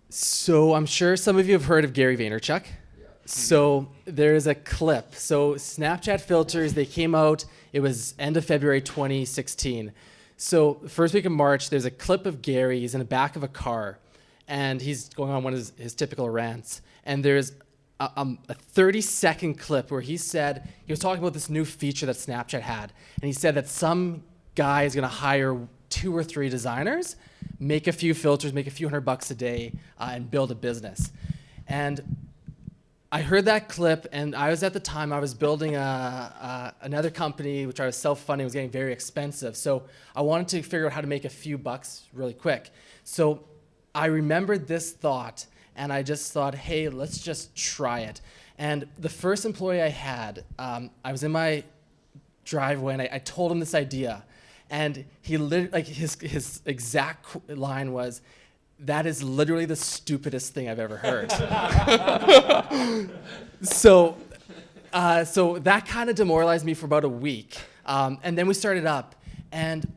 So I'm sure some of you have heard of Gary Vaynerchuk. Yeah. So there's a clip. So Snapchat filters, they came out, it was end of February 2016. So the first week of March, there's a clip of Gary, he's in the back of a car, and he's going on one of his typical rants. And there's a 30-second clip where he was talking about this new feature that Snapchat had, and he said that some guy is going to hire 2 or 3 designers, make a few filters, make a few $100 a day, and build a business. And I heard that clip, and I was at the time I was building another company which I was self-funding. It was getting very expensive, so I wanted to figure out how to make a few bucks really quick. So I remembered this thought. And I just thought, hey, let's just try it. And the first employee I had, I was in my driveway and I told him this idea. And he his exact line was, "That is literally the stupidest thing I've ever heard." So that kind of demoralized me for about a week. And then we started up. And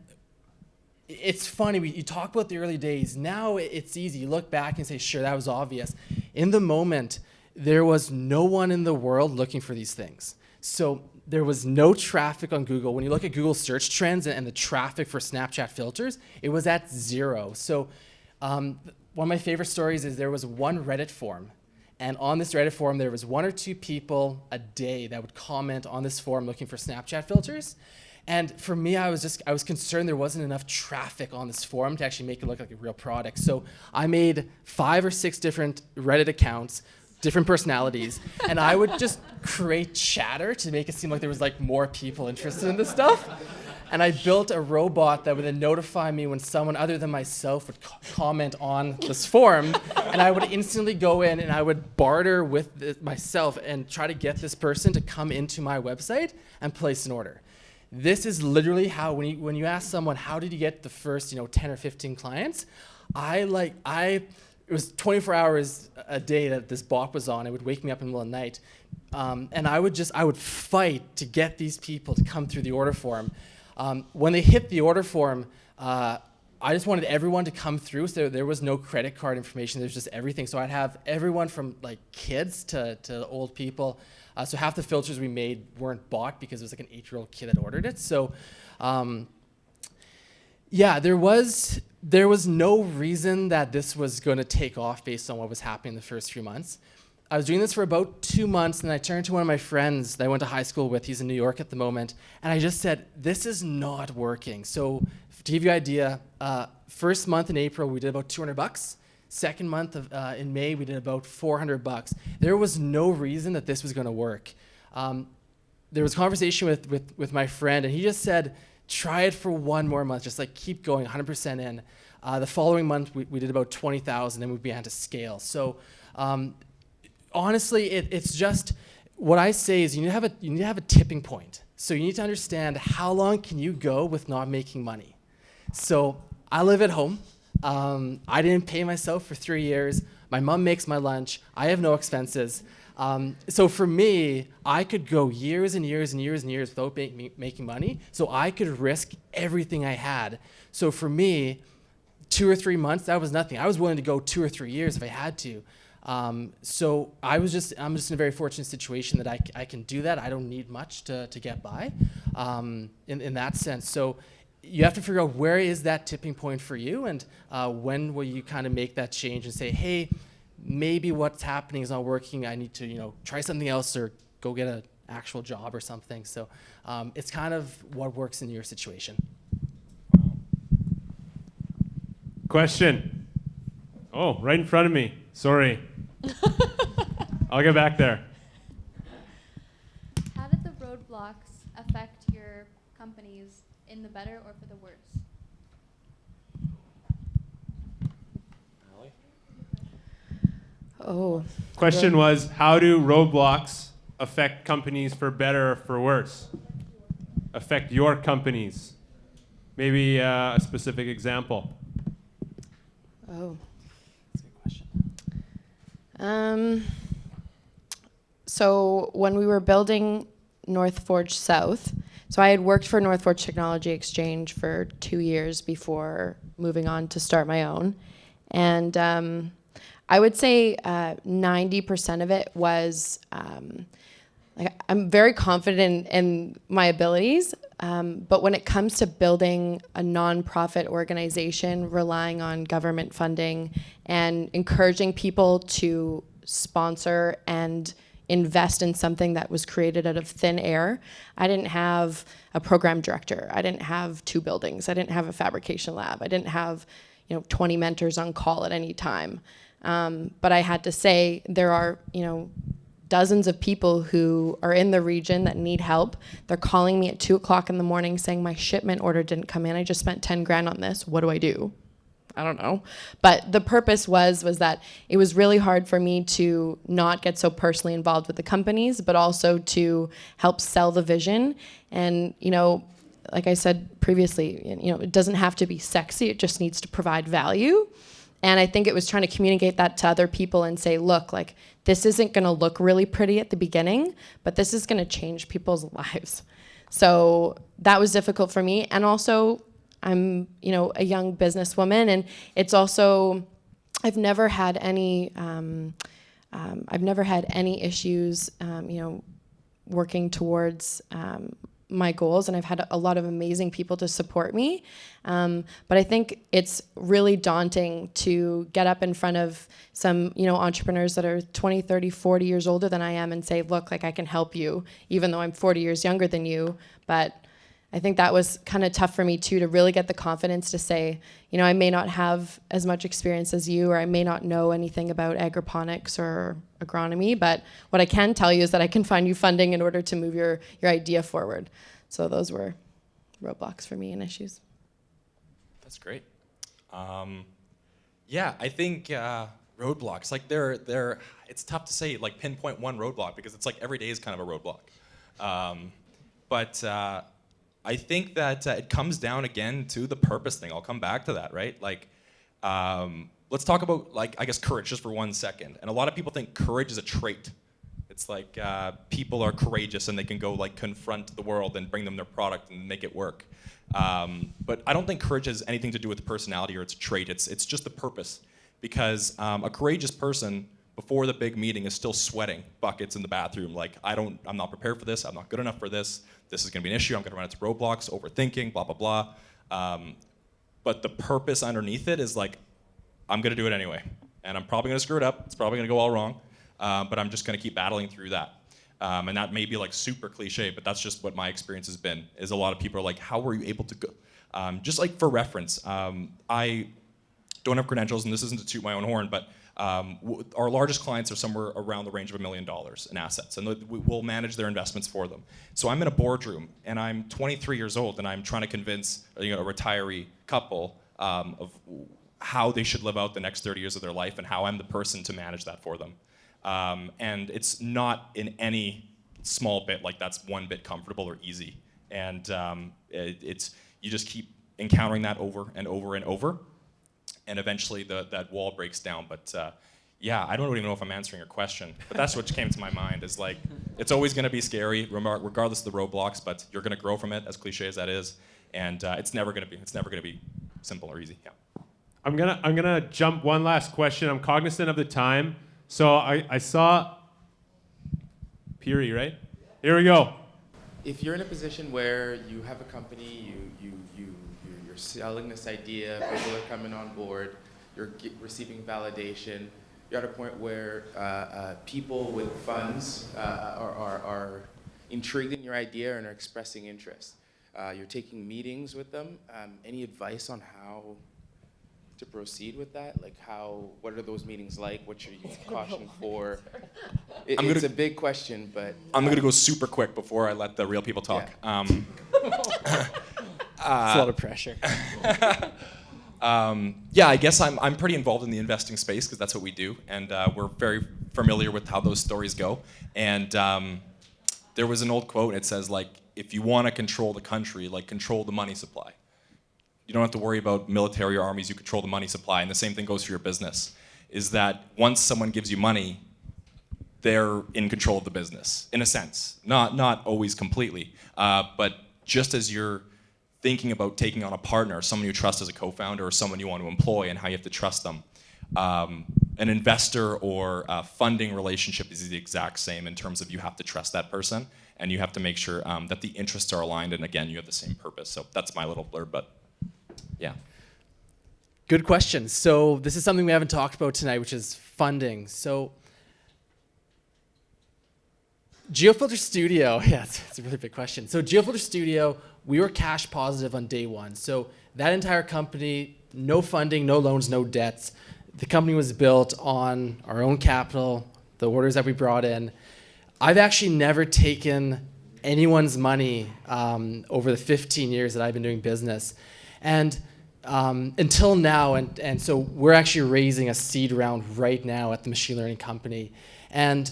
it's funny, you talk about the early days. Now it's easy. You look back and say, sure, that was obvious. In the moment, there was no one in the world looking for these things. So there was no traffic on Google. When you look at Google search trends and the traffic for Snapchat filters, it was at 0. So one of my favorite stories is there was one Reddit forum. And on this Reddit forum, there was 1 or 2 people a day that would comment on this forum looking for Snapchat filters. And for me, I was concerned there wasn't enough traffic on this forum to actually make it look like a real product. So I made 5 or 6 different Reddit accounts, different personalities, and I would just create chatter to make it seem like there was like more people interested in this stuff. And I built a robot that would then notify me when someone other than myself would comment on this forum, and I would instantly go in and I would barter with myself and try to get this person to come into my website and place an order. This is literally how, when you ask someone, how did you get the first 10 or 15 clients? It was 24 hours a day that this bot was on. It would wake me up in the middle of the night. And I would fight to get these people to come through the order form. When they hit the order form, I just wanted everyone to come through. So there was no credit card information. There's just everything. So I'd have everyone from like kids to old people. So half the filters we made weren't bought because it was like an 8-year-old kid that ordered it. So yeah, there was no reason that this was going to take off based on what was happening the first few months. I was doing this for about 2 months, and I turned to one of my friends that I went to high school with. He's in New York at the moment, and I just said, this is not working. So to give you an idea, first month in April, we did about $200. Second month in May, we did about $400. There was no reason that this was going to work. there was a conversation with my friend, and he just said, try it for one more month, just like keep going 100% in. The following month, we did about 20,000, and we began to scale. So honestly, it's just, what I say is you need to have a tipping point. So you need to understand how long can you go with not making money. So I live at home. I didn't pay myself for 3 years. My mom makes my lunch. I have no expenses. So for me, I could go years and years and years and years without making money. So I could risk everything I had. So for me, 2 or 3 months, that was nothing. I was willing to go 2 or 3 years if I had to. So I'm just in a very fortunate situation that I can do that. I don't need much to get by in that sense. So you have to figure out where is that tipping point for you, and when will you kind of make that change and say, hey, maybe what's happening is not working. I need to try something else or go get an actual job or something. So it's kind of what works in your situation. Question. Oh, right in front of me. Sorry. I'll get back there. How did the roadblocks affect your companies in the better or for the worse? Oh. Question was, how do roadblocks affect companies for better or for worse? Affect your companies? Maybe a specific example. Oh. That's a good question. So when we were building North Forge South, so I had worked for North Forge Technology Exchange for 2 years before moving on to start my own. And I would say 90% of it was, I'm very confident in my abilities, but when it comes to building a nonprofit organization, relying on government funding and encouraging people to sponsor and invest in something that was created out of thin air. I didn't have a program director. I didn't have 2 buildings. I didn't have a fabrication lab. I didn't have 20 mentors on call at any time. But I had to say there are dozens of people who are in the region that need help. They're calling me at 2 o'clock in the morning saying my shipment order didn't come in. I just spent 10 grand on this. What do I do? I don't know. But the purpose was that it was really hard for me to not get so personally involved with the companies, but also to help sell the vision. And, like I said previously, it doesn't have to be sexy. It just needs to provide value. And I think it was trying to communicate that to other people and say, look, like, this isn't going to look really pretty at the beginning, but this is going to change people's lives. So that was difficult for me. And also, I'm, a young businesswoman, and it's also, I've never had any issues, working towards my goals, and I've had a lot of amazing people to support me. But I think it's really daunting to get up in front of some, entrepreneurs that are 20, 30, 40 years older than I am and say, look, like, I can help you, even though I'm 40 years younger than you. But I think that was kind of tough for me too, to really get the confidence to say, I may not have as much experience as you, or I may not know anything about agroponics or agronomy, but what I can tell you is that I can find you funding in order to move your idea forward. So those were roadblocks for me and issues. That's great. Yeah, I think roadblocks, like they're it's tough to say, like, pinpoint one roadblock, because it's like every day is kind of a roadblock. But I think that it comes down again to the purpose thing. I'll come back to that, right? Like, let's talk about, like, I guess, courage just for 1 second. And a lot of people think courage is a trait. It's like people are courageous and they can go, like, confront the world and bring them their product and make it work. But I don't think courage has anything to do with the personality or its trait. It's just the purpose. Because a courageous person before the big meeting is still sweating buckets in the bathroom. Like, I'm not prepared for this. I'm not good enough for this. This is going to be an issue. I'm going to run into roadblocks, overthinking, blah, blah, blah. But the purpose underneath it is like, I'm going to do it anyway. And I'm probably going to screw it up. It's probably going to go all wrong. But I'm just going to keep battling through that. And that may be, like, super cliche, but that's just what my experience has been, is a lot of people are like, how were you able to go? Just, like, for reference, I don't have credentials, and this isn't to toot my own horn, but our largest clients are somewhere around the range of $1 million in assets, and we'll manage their investments for them. So I'm in a boardroom, and I'm 23 years old, and I'm trying to convince a retiree couple of how they should live out the next 30 years of their life, and how I'm the person to manage that for them. And it's not in any small bit like that's one bit comfortable or easy, and you just keep encountering that over and over and over. And eventually that wall breaks down. But yeah, I don't even know if I'm answering your question, but that's what came to my mind, is like, it's always gonna be scary, regardless of the roadblocks, but you're gonna grow from it, as cliche as that is, and it's never gonna be simple or easy, yeah. I'm gonna jump one last question. I'm cognizant of the time. So I saw Piri, right? Here we go. If you're in a position where you have a company, you're selling this idea, people are coming on board, you're receiving validation, you're at a point where people with funds are intrigued in your idea and are expressing interest. You're taking meetings with them. Any advice on how to proceed with that? Like what are those meetings like? What should you caution for? It's a big question, but... I'm gonna go super quick before I let the real people talk. Yeah. It's a lot of pressure. Yeah, I guess I'm pretty involved in the investing space because that's what we do, and we're very familiar with how those stories go. And there was an old quote, and it says, like, if you want to control the country, like, control the money supply. You don't have to worry about military or armies, you control the money supply, and the same thing goes for your business, is that once someone gives you money, they're in control of the business, in a sense. Not always completely, but just as you're thinking about taking on a partner, someone you trust as a co-founder or someone you want to employ, and how you have to trust them. An investor or a funding relationship is the exact same in terms of you have to trust that person, and you have to make sure that the interests are aligned, and again, you have the same purpose. So that's my little blurb, but yeah. Good question. So this is something we haven't talked about tonight, which is funding. So GeoFilter Studio, yeah, it's a really big question. So GeoFilter Studio, we were cash positive on day one. So that entire company, no funding, no loans, no debts. The company was built on our own capital, the orders that we brought in. I've actually never taken anyone's money over the 15 years that I've been doing business. And until now, and so we're actually raising a seed round right now at the machine learning company. And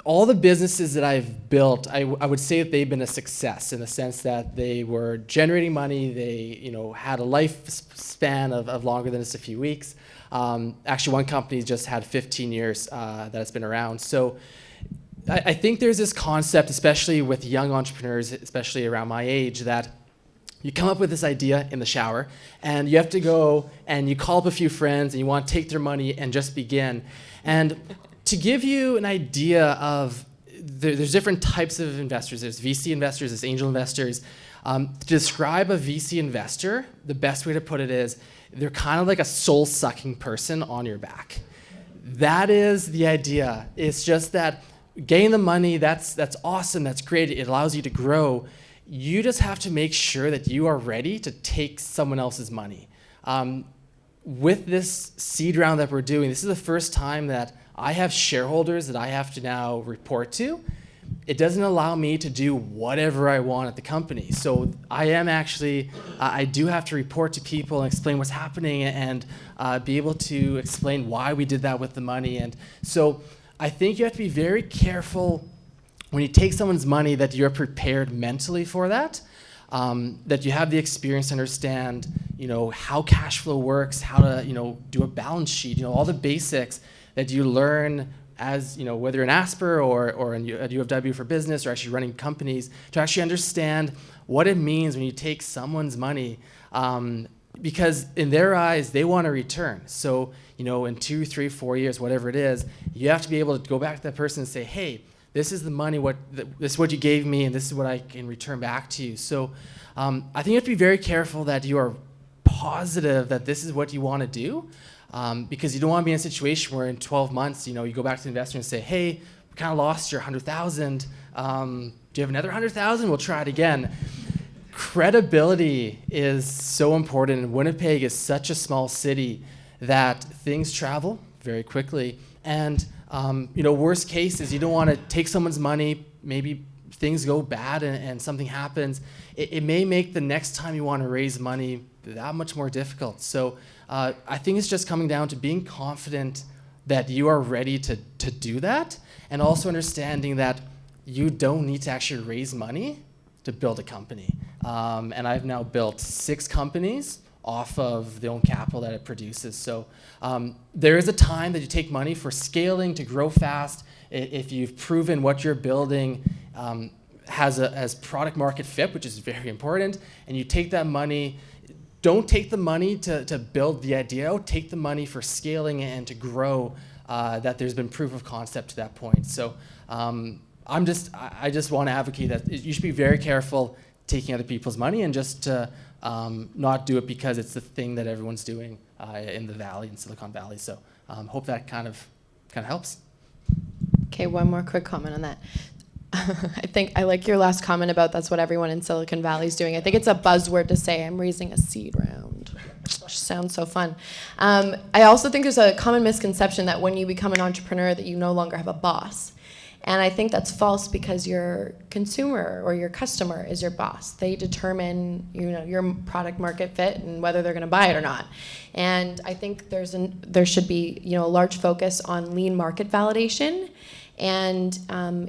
all the businesses that I've built, I would say that they've been a success in the sense that they were generating money, they had a lifespan of longer than just a few weeks. Actually, one company just had 15 years that it's been around. So I think there's this concept, especially with young entrepreneurs, especially around my age, that you come up with this idea in the shower, and you have to go and you call up a few friends, and you want to take their money and just begin. And to give you an idea of, there's different types of investors. There's VC investors, there's angel investors. To describe a VC investor, the best way to put it is, they're kind of like a soul-sucking person on your back. That is the idea. It's just that getting the money, that's awesome, that's great, it allows you to grow. You just have to make sure that you are ready to take someone else's money. With this seed round that we're doing, this is the first time that I have shareholders that I have to now report to. It doesn't allow me to do whatever I want at the company. So I am actually, I do have to report to people and explain what's happening and be able to explain why we did that with the money. And so I think you have to be very careful when you take someone's money that you're prepared mentally for that, that you have the experience to understand, how cash flow works, how to, do a balance sheet, all the basics that you learn as, whether in Asper or at UFW for business or actually running companies, to actually understand what it means when you take someone's money, because in their eyes, they want a return. So, in 2, 3, 4 years, whatever it is, you have to be able to go back to that person and say, hey, this is the money, this is what you gave me, and this is what I can return back to you. So I think you have to be very careful that you are positive that this is what you want to do, because you don't want to be in a situation where in 12 months, you go back to the investor and say, hey, we kind of lost your 100,000. Do you have another 100,000? We'll try it again. credibility is so important. And Winnipeg is such a small city that things travel very quickly. And worst case is you don't want to take someone's money, maybe things go bad and something happens. It may make the next time you want to raise money that much more difficult. So I think it's just coming down to being confident that you are ready to do that, and also understanding that you don't need to actually raise money to build a company. And I've now built 6 companies off of the own capital that it produces. So there is a time that you take money for scaling to grow fast. If you've proven what you're building has product market fit, which is very important, and you take that money, don't take the money to build the idea out, take the money for scaling and to grow that there's been proof of concept to that point. So I just want to advocate that you should be very careful taking other people's money, and just to not do it because it's the thing that everyone's doing in the Valley, in Silicon Valley. So hope that kind of helps. Okay, one more quick comment on that. I think I like your last comment about that's what everyone in Silicon Valley is doing. I think it's a buzzword to say I'm raising a seed round. Which sounds so fun. I also think there's a common misconception that when you become an entrepreneur that you no longer have a boss. And I think that's false, because your consumer or your customer is your boss. They determine your product market fit and whether they're going to buy it or not. And I think there should be a large focus on lean market validation. And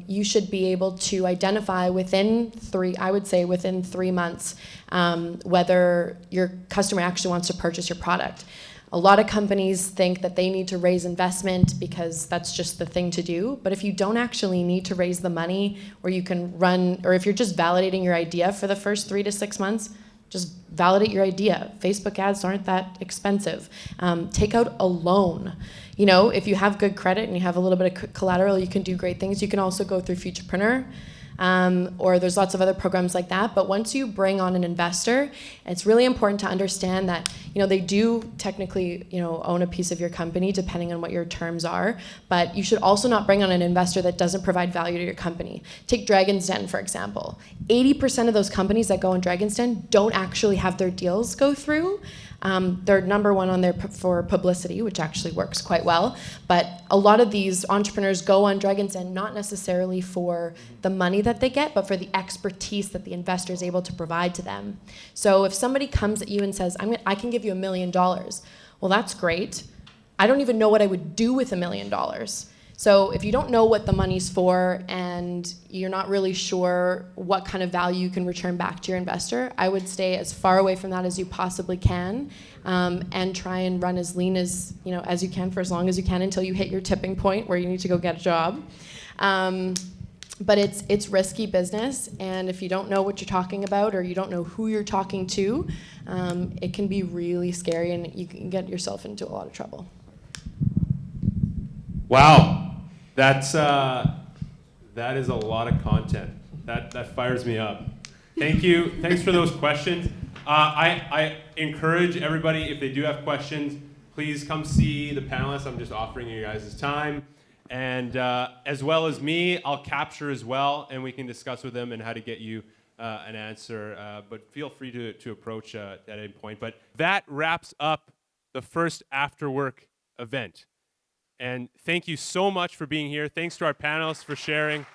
you should be able to identify within 3 months, whether your customer actually wants to purchase your product. A lot of companies think that they need to raise investment because that's just the thing to do. But if you don't actually need to raise the money, or you can run, or if you're just validating your idea for the first 3 to 6 months, just validate your idea. Facebook ads aren't that expensive. Take out a loan. If you have good credit and you have a little bit of collateral, you can do great things. You can also go through Futurepreneur, or there's lots of other programs like that. But once you bring on an investor, it's really important to understand that they do technically own a piece of your company depending on what your terms are. But you should also not bring on an investor that doesn't provide value to your company. Take Dragon's Den, for example. 80% of those companies that go on Dragon's Den don't actually have their deals go through. They're number one on there for publicity, which actually works quite well. But a lot of these entrepreneurs go on Dragon's Den not necessarily for the money that they get, but for the expertise that the investor is able to provide to them. So if somebody comes at you and says, I can give you $1 million, well, that's great. I don't even know what I would do with $1 million. So if you don't know what the money's for and you're not really sure what kind of value you can return back to your investor, I would stay as far away from that as you possibly can, and try and run as lean as you can for as long as you can until you hit your tipping point where you need to go get a job. But it's risky business, and if you don't know what you're talking about or you don't know who you're talking to, it can be really scary and you can get yourself into a lot of trouble. Wow, that is a lot of content. That fires me up. Thank you. Thanks for those questions. I encourage everybody, if they do have questions, please come see the panelists. I'm just offering you guys time. And as well as me, I'll capture as well, and we can discuss with them and how to get you an answer. But feel free to approach at any point. But that wraps up the first Afterwork event. And thank you so much for being here. Thanks to our panelists for sharing.